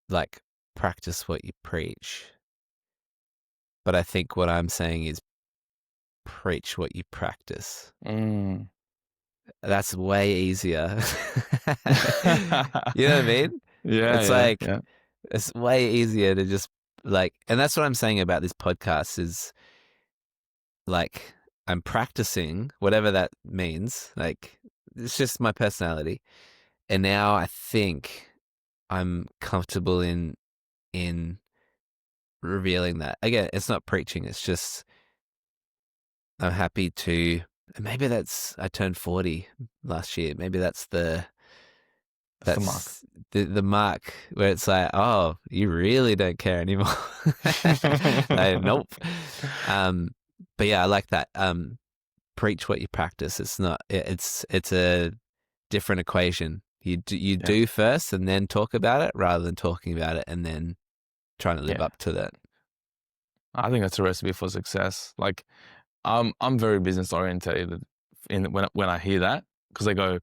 like, practice what you preach. But I think what I'm saying is preach what you practice. That's way easier. You know what I mean? Yeah. It's it's way easier to just, like, and that's what I'm saying about this podcast is, like, I'm practicing whatever that means. Like, it's just my personality. And now I think I'm comfortable in revealing that. Again, it's not preaching. It's just, I'm happy to, maybe I turned 40 last year. Maybe that's the mark. The mark where it's like, oh, you really don't care anymore. Like, nope. But yeah, I like that. Preach what you practice. It's not, it's a different equation. You do first and then talk about it, rather than talking about it and then trying to live up to that. I think that's a recipe for success. Like, I'm very business oriented when I hear that, because I go,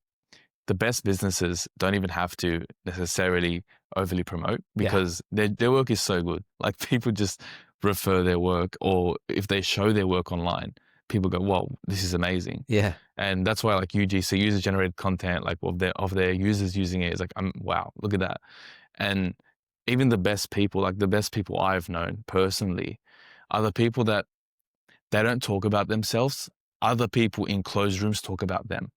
the best businesses don't even have to necessarily overly promote, because their work is so good. Like, people just refer their work, or if they show their work online, people go, "Whoa, this is amazing." Yeah, and that's why, like, UGC, user generated content, like of their users using it, is like, wow, look at that. And even the best people, like the best people I've known personally, are the people that they don't talk about themselves. Other people in closed rooms talk about them.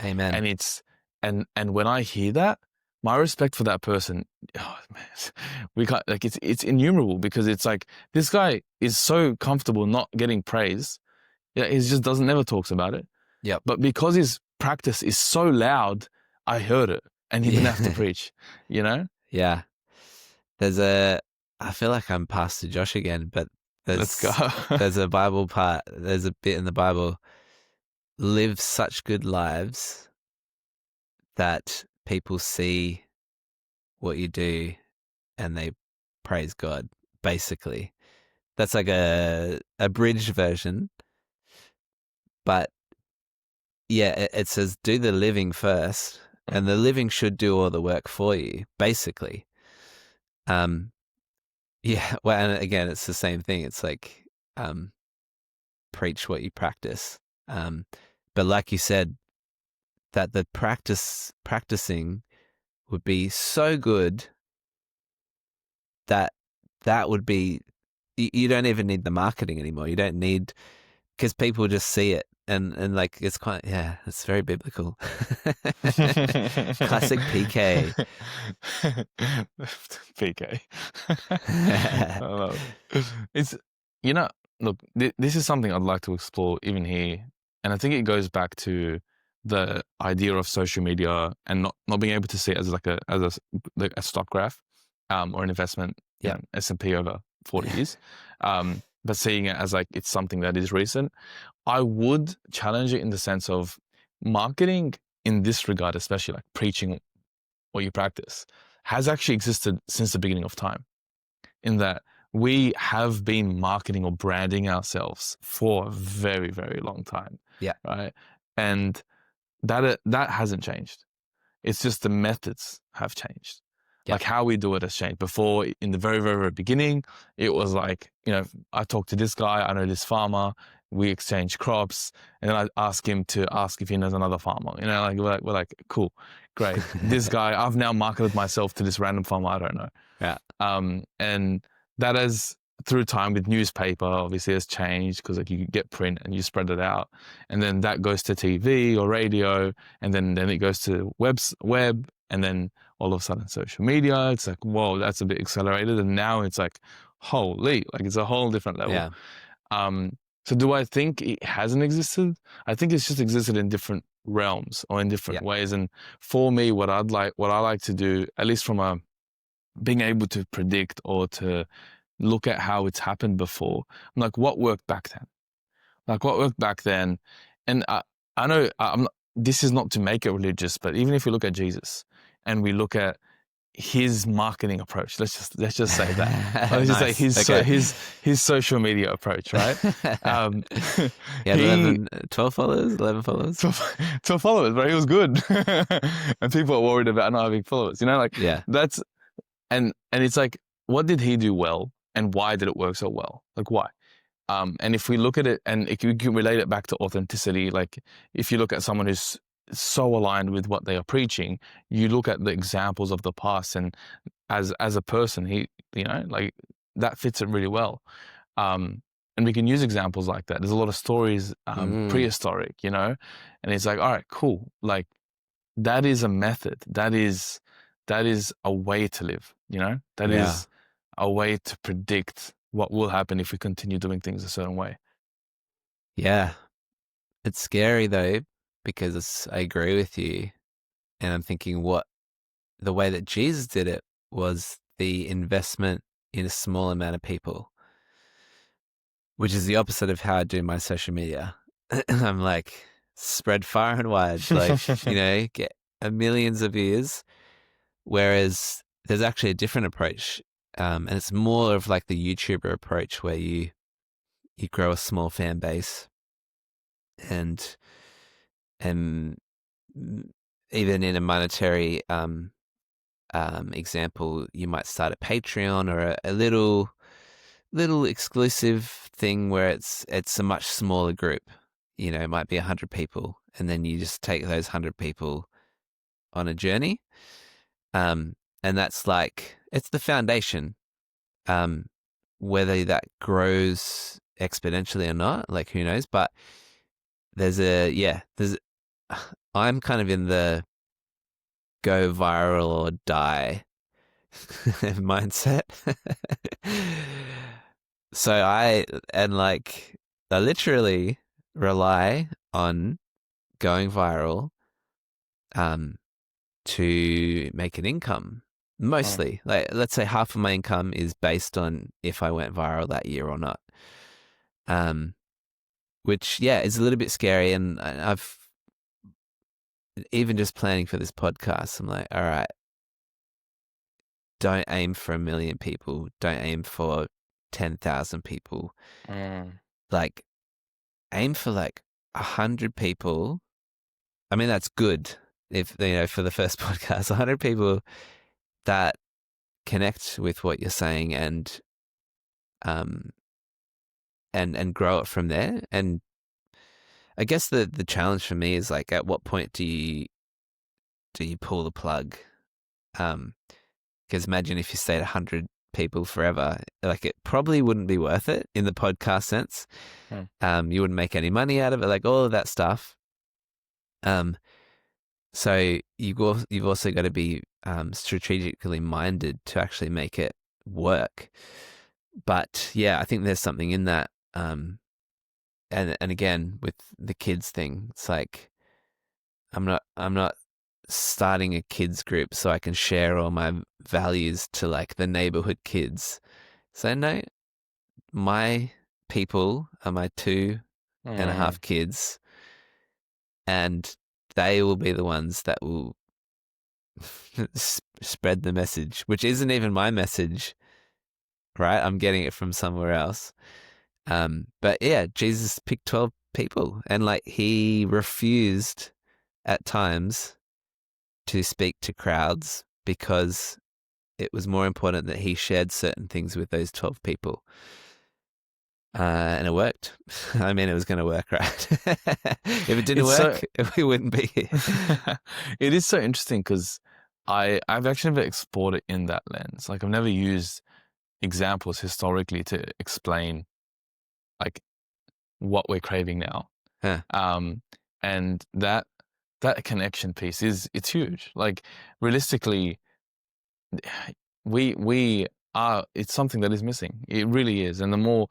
Amen. And it's and when I hear that, my respect for that person, oh, man, we can't, like, it's innumerable, because it's like this guy is so comfortable not getting praise. Yeah, he just doesn't never talks about it. Yep. But because his practice is so loud, I heard it, and he didn't have to preach. You know? Yeah. I feel like I'm Pastor Josh again, but Let's go. there's a Bible part, there's a bit in the Bible, live such good lives that people see what you do and they praise God, basically. That's like a abridged version. But yeah, it says do the living first, and the living should do all the work for you, basically. Yeah, well, and again, it's the same thing. It's like preach what you practice. But like you said, that the practicing would be so good that would be, you don't even need the marketing anymore. You don't need, because people just see it, and like it's quite, yeah, it's very biblical. Classic PK. PK. I love it. It's, look, this is something I'd like to explore even here, and I think it goes back to the idea of social media and not being able to see it as like a stock graph, or an investment, S&P over 40 years, but seeing it as like it's something that is recent. I would challenge it in the sense of marketing in this regard, especially like preaching what you practice, has actually existed since the beginning of time, in that we have been marketing or branding ourselves for a very, very long time. Yeah. Right. And that hasn't changed. It's just the methods have changed. Yep. Like how we do it has changed. Before, in the very, very, very beginning, it was like, I talk to this guy, I know this farmer, we exchange crops, and then I ask him to ask if he knows another farmer. Like we're like, cool, great. This guy, I've now marketed myself to this random farmer I don't know. Yeah. And that has, through time with newspaper, obviously has changed, because like you get print and you spread it out, and then that goes to TV or radio, and then it goes to web, and then all of a sudden social media. It's like, whoa, that's a bit accelerated, and now it's like, holy, like it's a whole different level. Yeah. So do I think it hasn't existed? I think it's just existed in different realms or in different ways. And for me, what I like to do, at least from a being able to predict or to look at how it's happened before, I'm like, what worked back then? Like what worked back then? And I know this is not to make it religious, but even if we look at Jesus and we look at his marketing approach, let's just say that. Let's just say his social media approach, right? He had 12 followers, 11 followers. 12 followers, but he was good. And people are worried about not having followers, that's, and it's like, what did he do well, and why did it work so well? Like why? And if we look at it, and if you can relate it back to authenticity, like if you look at someone who's so aligned with what they are preaching, you look at the examples of the past, and as a person, he, like that fits it really well. And we can use examples like that. There's a lot of stories, prehistoric, and it's like, all right, cool. Like that is a method. That is a way to live, that is a way to predict what will happen if we continue doing things a certain way. Yeah. It's scary though, because I agree with you. And I'm thinking the way that Jesus did it was the investment in a small amount of people, which is the opposite of how I do my social media. I'm like, spread far and wide, like, get millions of views. Whereas there's actually a different approach. And it's more of like the YouTuber approach, where you grow a small fan base, and even in a monetary example, you might start a Patreon or a little exclusive thing where it's a much smaller group. It might be 100 people, and then you just take those 100 people on a journey. And that's like it's the foundation. Whether that grows exponentially or not, like who knows? But there's I'm kind of in the go viral or die mindset. So I literally rely on going viral to make an income. Mm. Mostly, like let's say half of my income is based on if I went viral that year or not. Um, which is a little bit scary, and I've even just planning for this podcast. I'm like, all right, don't aim for 1 million people. Don't aim for 10,000 people. Mm. Like, aim for like 100 people. I mean, that's good. If for the first podcast, 100 people that connect with what you're saying um and grow it from there. And I guess the challenge for me is like, at what point do you pull the plug? Because imagine if you stayed 100 people forever, like it probably wouldn't be worth it in the podcast sense. Mm. You wouldn't make any money out of it, like all of that stuff. So you've also got to be strategically minded to actually make it work. But yeah, I think there's something in that. And again with the kids thing, it's like I'm not starting a kids group so I can share all my values to like the neighborhood kids. So no, my people are my 2.5 Mm. kids, and they will be the ones that will spread the message, which isn't even my message, right? I'm getting it from somewhere else. But yeah, Jesus picked 12 people, and like he refused at times to speak to crowds because it was more important that he shared certain things with those 12 people. And it worked. I mean, it was going to work, right? If it didn't It's so work, we wouldn't be here. it is so interesting because I've actually never explored it in that lens. Like I've never used examples historically to explain like what we're craving now. Huh. And that connection piece it's huge. Like realistically, we are it's something that is missing. It really is. And the more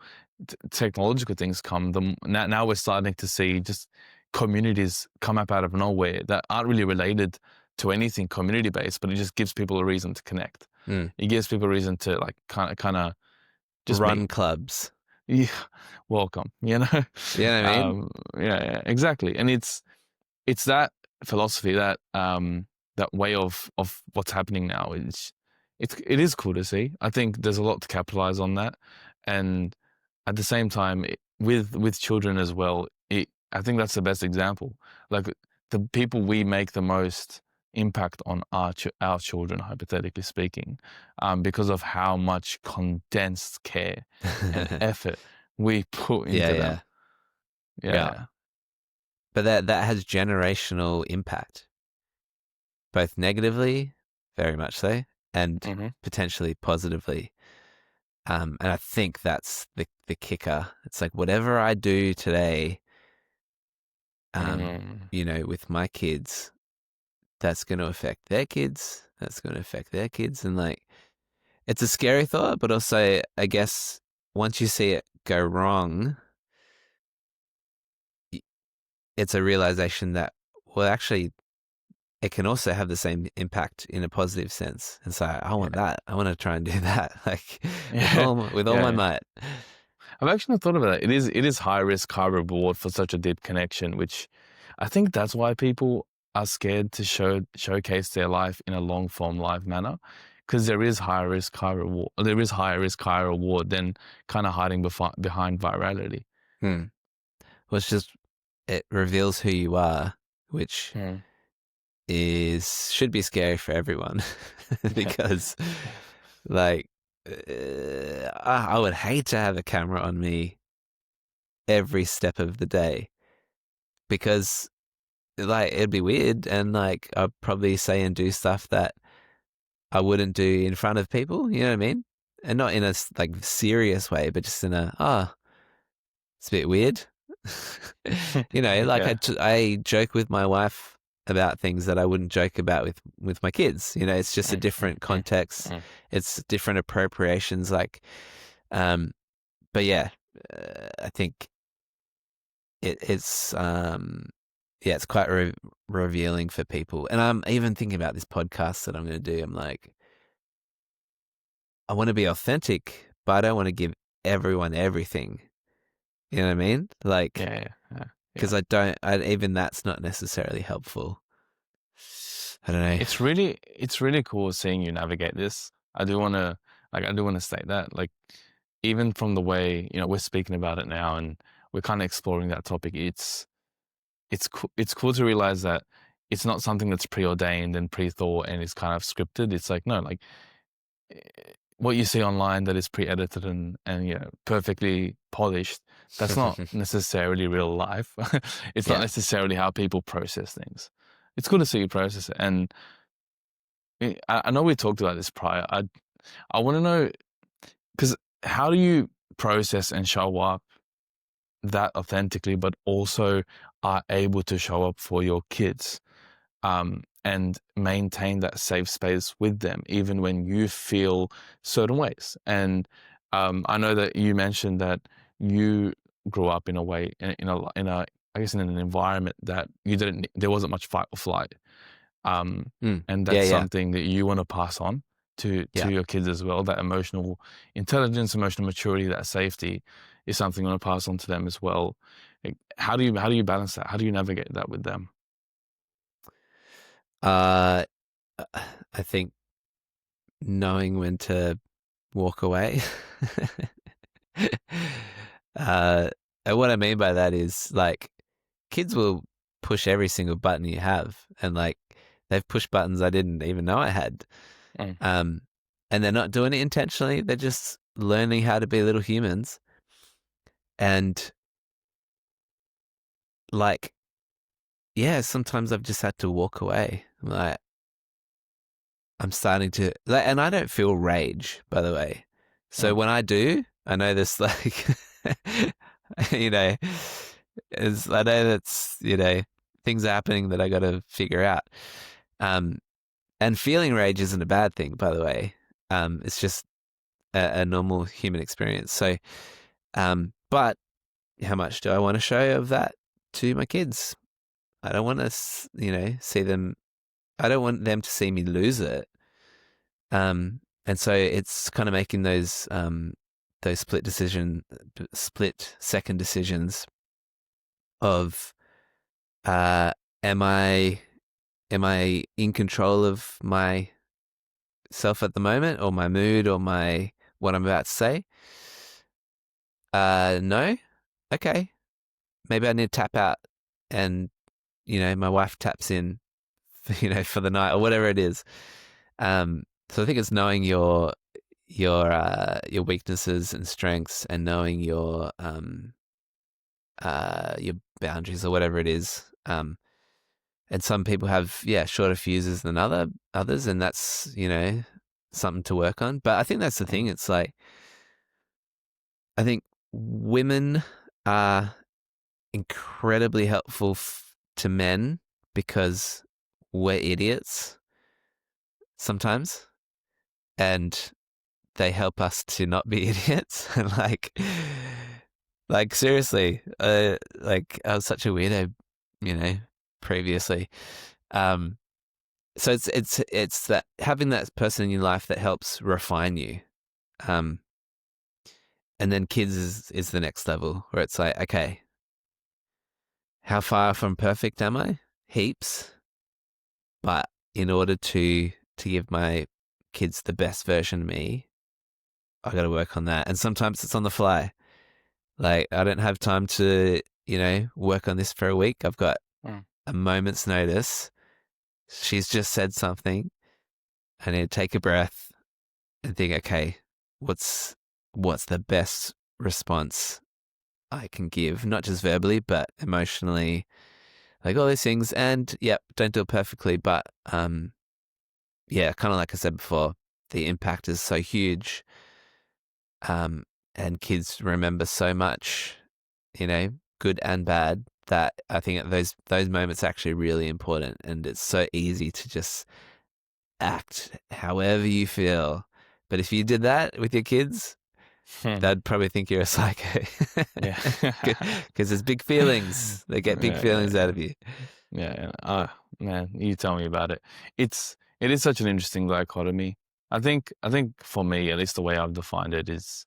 technological things come, now we're starting to see just communities come up out of nowhere that aren't really related to anything community based, but it just gives people a reason to connect. Mm. It gives people a reason to like kind of just meet. Run clubs. Yeah, welcome. You know, You know what I mean? yeah, exactly. And it's that philosophy, that way of what's happening now. It is cool to see. I think there's a lot to capitalize on that, and at the same time, with children as well. I think that's the best example. Like the people we make the most impact on our children, hypothetically speaking, because of how much condensed care and effort we put into them. Yeah. Yeah. But that has generational impact, both negatively, very much so, and Mm-hmm. potentially positively. And I think that's the kicker. It's like whatever I do today, Mm. with my kids, that's going to affect their kids. That's going to affect their kids. And like, it's a scary thought, but also, I guess, once you see it go wrong, it's a realization that, well, actually, it can also have the same impact in a positive sense. And so I want Yeah. that. I want to try and do that, like Yeah. with all my Yeah. might. I've actually not thought about that. It is high risk, high reward for such a deep connection, which I think that's why people are scared to showcase their life in a long form live manner, because there is high risk, high reward. There is higher risk, higher reward than kind of hiding behind virality. Hmm. Well, it reveals who you are, which Hmm. should be scary for everyone Yeah. because like I would hate to have a camera on me every step of the day, because like it'd be weird, and like I'd probably say and do stuff that I wouldn't do in front of people. You know what I mean? And not in a like serious way, but just in a it's a bit weird. You know, like Yeah. I joke with my wife about things that I wouldn't joke about with my kids. You know, it's just a different context. Mm. It's different appropriations. Like, but yeah, I think it's yeah, it's quite revealing for people. And I'm even thinking about this podcast that I'm going to do. I'm like, I want to be authentic, but I don't want to give everyone everything. You know what I mean? Like, Yeah, yeah, because yeah. even that's not necessarily helpful. I don't know. It's really cool seeing you navigate this. I do want to state that, like, even from the way, we're speaking about it now and we're kind of exploring that topic, it's cool to realize that it's not something that's preordained and pre-thought and is kind of scripted. It's like, no, like, eh, what you see online that is pre-edited and perfectly polished, that's not necessarily real life. It's not Yeah. necessarily how people process things. It's cool to see you process it. And I know we talked about this prior. I want to know, because how do you process and show up that authentically, but also are able to show up for your kids, and maintain that safe space with them, even when you feel certain ways? And I know that you mentioned that you grew up in a way, I guess in an environment that there wasn't much fight or flight. And Yeah, that's yeah, something that you want to pass on to yeah. your kids as well. That emotional intelligence, emotional maturity, that safety is something you want to pass on to them as well. Like, how do you balance that? How do you navigate that with them? Uh, I think knowing when to walk away. And what I mean by that is like kids will push every single button you have, and like they've pushed buttons I didn't even know I had. Mm, Um, and they're not doing it intentionally. They're just learning how to be little humans. And like, yeah, sometimes I've just had to walk away. Like, I'm starting to, like, and I don't feel rage, by the way. So mm, when I do, I know this, like, you know, I know that's, things are happening that I got to figure out. Um, and feeling rage isn't a bad thing, by the way. It's just a normal human experience. So, but how much do I want to show of that to my kids? I don't want to, see them. I don't want them to see me lose it. And so it's kind of making those split second decisions of, uh, am I in control of myself at the moment, or my mood, or my what I'm about to say? No. Okay. Maybe I need to tap out, and my wife taps in, for the night or whatever it is. So I think it's knowing your weaknesses and strengths, and knowing your boundaries or whatever it is. And some people have shorter fuses than others, and that's something to work on. But I think that's the mm, thing. It's like I think women are incredibly helpful to men because we're idiots sometimes, and they help us to not be idiots. And like seriously, like I was such a weirdo, previously. Um, so it's that having that person in your life that helps refine you. Um, and then kids is the next level, where it's like, okay, how far from perfect am I? Heaps. But in order to give my kids the best version of me, I got to work on that. And sometimes it's on the fly. Like, I don't have time to, work on this for a week. I've got mm, a moment's notice. She's just said something. I need to take a breath and think, okay, what's the best response I can give? Not just verbally, but emotionally, like all these things. And yep, don't do it perfectly, but yeah, kind of like I said before, the impact is so huge. And kids remember so much, good and bad, that I think those moments are actually really important, and it's so easy to just act however you feel. But if you did that with your kids, Hmm. they'd probably think you're a psycho. Yeah. Because there's big feelings. They get big Yeah, yeah, feelings out yeah. of you. Yeah, yeah. Man, you tell me about it. It is such an interesting dichotomy. I think for me, at least the way I've defined it is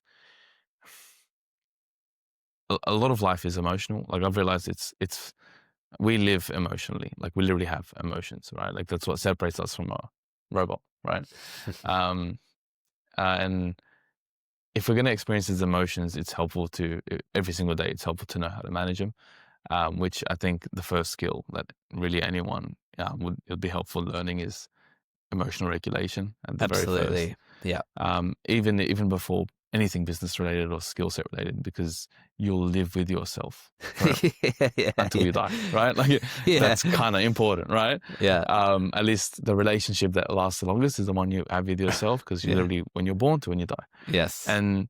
a lot of life is emotional. Like I've realized it's we live emotionally. Like we literally have emotions, right? Like that's what separates us from a robot, right? Um, and if we're going to experience these emotions, it's helpful to every single day. It's helpful to know how to manage them, which I think the first skill that really anyone would be helpful learning is emotional regulation at the very first. Absolutely. Yeah. Even before anything business related or skill set related, because you'll live with yourself forever Yeah, yeah, until you yeah. die, right? Like Yeah. that's kind of important, right? Yeah. At least the relationship that lasts the longest is the one you have with yourself, because you Yeah. literally when you're born to when you die. Yes. And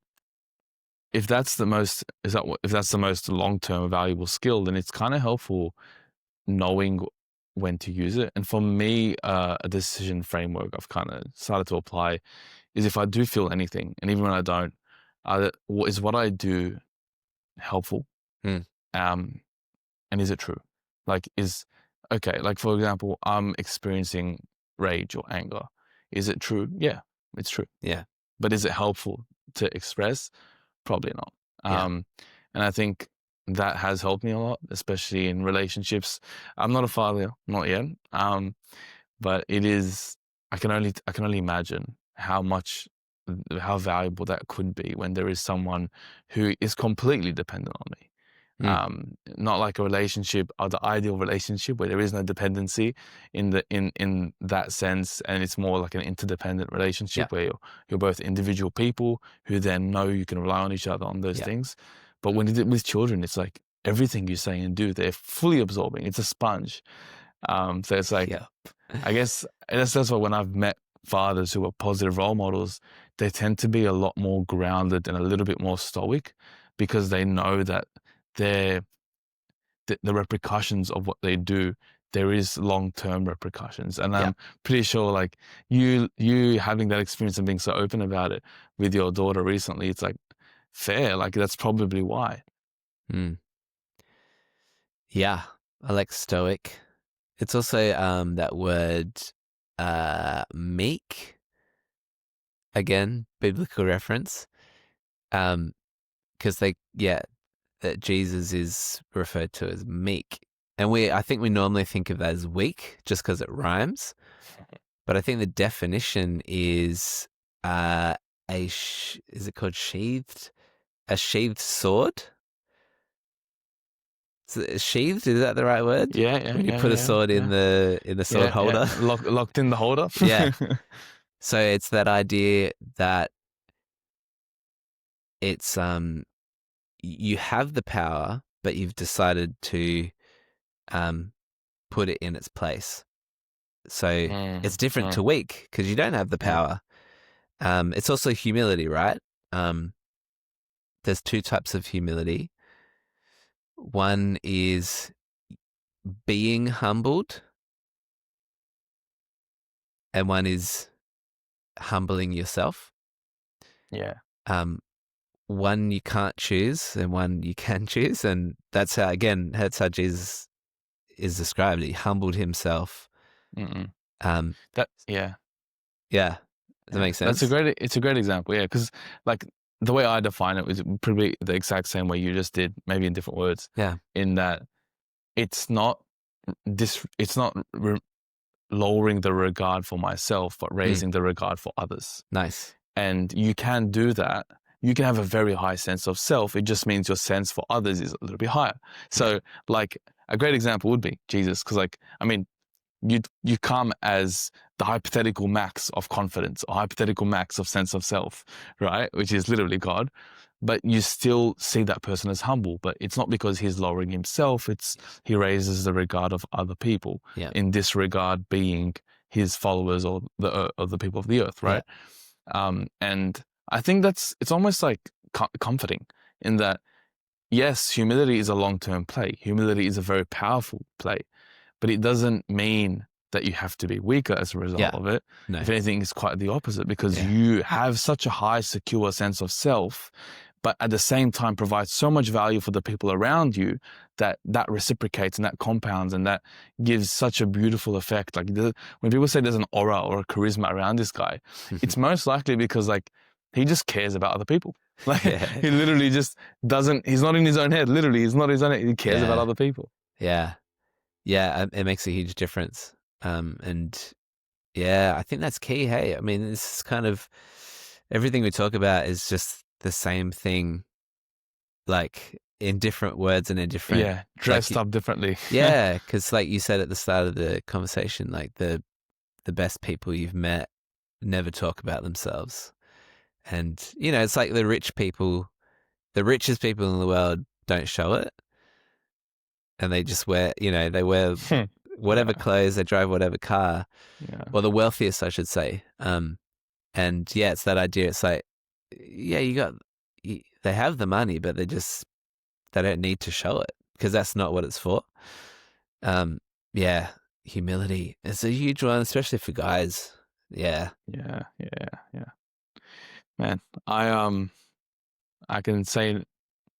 if that's the most if that's the most long-term valuable skill, then it's kind of helpful knowing when to use it. And for me, a decision framework I've kind of started to apply is if I do feel anything, and even when I don't, is what I do helpful? Mm. Um, and is it true? Like, okay, like for example, I'm experiencing rage or anger. Is it true? Yeah, it's true. Yeah. But is it helpful to express? Probably not. Yeah. And I think that has helped me a lot, especially in relationships. I'm not a father, not yet. But it is, I can only imagine how valuable that could be when there is someone who is completely dependent on me. Mm. Not like a relationship or the ideal relationship where there is no dependency in that sense, and it's more like an interdependent Yeah. relationship where you're both individual people who then know you can rely on each other on those Yeah. things. But when with children, it's like everything you say and do, they're fully absorbing. It's a sponge. So it's like, Yeah. I guess that's why when I've met fathers who are positive role models, they tend to be a lot more grounded and a little bit more stoic, because they know that they're the repercussions of what they do, there is long-term repercussions. And Yeah. I'm pretty sure like you having that experience and being so open about it with your daughter recently, it's like fair. Like that's probably why. Mm. Yeah. I like stoic. It's also that word meek. Again, biblical reference. Because that Jesus is referred to as meek. And I think we normally think of that as weak just because it rhymes. But I think the definition is is it called sheathed? A sheathed sword? Sheathed, is that the right word? Yeah, yeah, When you yeah, put a yeah, sword in yeah, the sword yeah, yeah. holder. Locked in the holder. Yeah. So it's that idea that it's you have the power, but you've decided to put it in its place. So it's Mm, different to mm, weak because you don't have the mm. power. It's also humility, right? There's two types of humility. One is being humbled, and one is humbling yourself. Yeah. Um, One you can't choose, and one you can choose, and that's how Jesus is described. He humbled himself. Mm-mm. Um, Yeah. yeah, does that Yeah, make sense? it's a great example. Yeah, because like the way I define it was probably the exact same way you just did, maybe in different words. Yeah, In that it's not it's not lowering the regard for myself, but mm, raising the regard for others. nice. And you can do that. You can have a very high sense of self. It just means your sense for others is a little bit higher. Yeah, So, like a great example would be Jesus, because like I mean, you come as the hypothetical max of confidence or hypothetical max of sense of self, right? Which is literally God. But you still see that person as humble. But it's not because he's lowering himself. It's he raises the regard of other people. yeah, In this regard, being his followers or the people of the earth, Yeah. right? And I think it's almost like comforting in that, yes, humility is a long-term play. Humility is a very powerful play, but it doesn't mean that you have to be weaker as a result Yeah. of it. No. If anything, it's quite the opposite, because Yeah. you have such a high, secure sense of self, but at the same time provide so much value for the people around you that reciprocates and that compounds and that gives such a beautiful effect. Like when people say there's an aura or a charisma around this guy, it's most likely because like he just cares about other people. Like Yeah. he literally just doesn't, he's not in his own head. Literally, he's not his own head. He cares about Yeah. other people. Yeah. Yeah. It makes a huge difference. And yeah, I think that's key. Hey, I mean, this is kind of everything we talk about is just the same thing, like in different words and in different, Yeah, dressed up differently. yeah, because like you said at the start of the conversation, like the best people you've met never talk about themselves. And, you know, it's like the rich people, the richest people in the world don't show it. And they just wear, you know, they wear whatever Yeah, clothes, they drive whatever car, yeah, or the wealthiest, I should say. And yeah, it's that idea. It's like, yeah, they have the money, but they don't need to show it because that's not what it's for. Yeah, humility is a huge one, especially for guys. Yeah. yeah, yeah. Man, I can say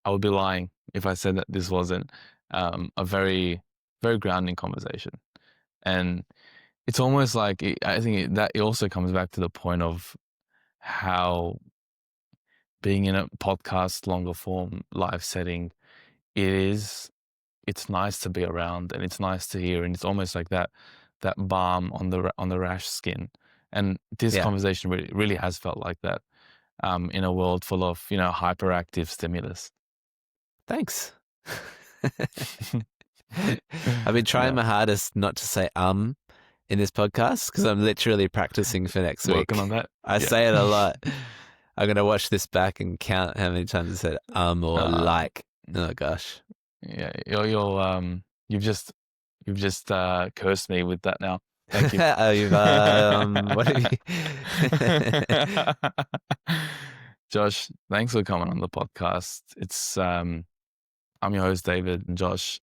I would be lying if I said that this wasn't a very, very grounding conversation. And it's almost like I think that it also comes back to the point of how being in a podcast, longer form, live setting, it's nice to be around and it's nice to hear, and it's almost like that balm on the rash skin. And this Yeah. conversation really has felt like that, in a world full of, hyperactive stimulus. Thanks. I've been trying Yeah, my hardest not to say in this podcast because I'm literally practicing for next working week. on that. I Yeah. say it a lot. I'm going to watch this back and count how many times I said or like. Oh gosh. Yeah, you've just cursed me with that now. Thank you. Oh, what have you? Josh, thanks for coming on the podcast. I'm your host, David, and Josh,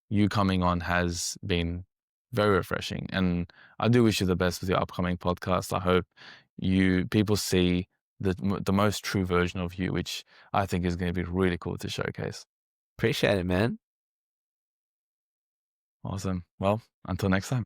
you coming on has been very refreshing. And I do wish you the best with your upcoming podcast. I hope people see the most true version of you, which I think is going to be really cool to showcase. Appreciate it, man. Awesome. Well, until next time.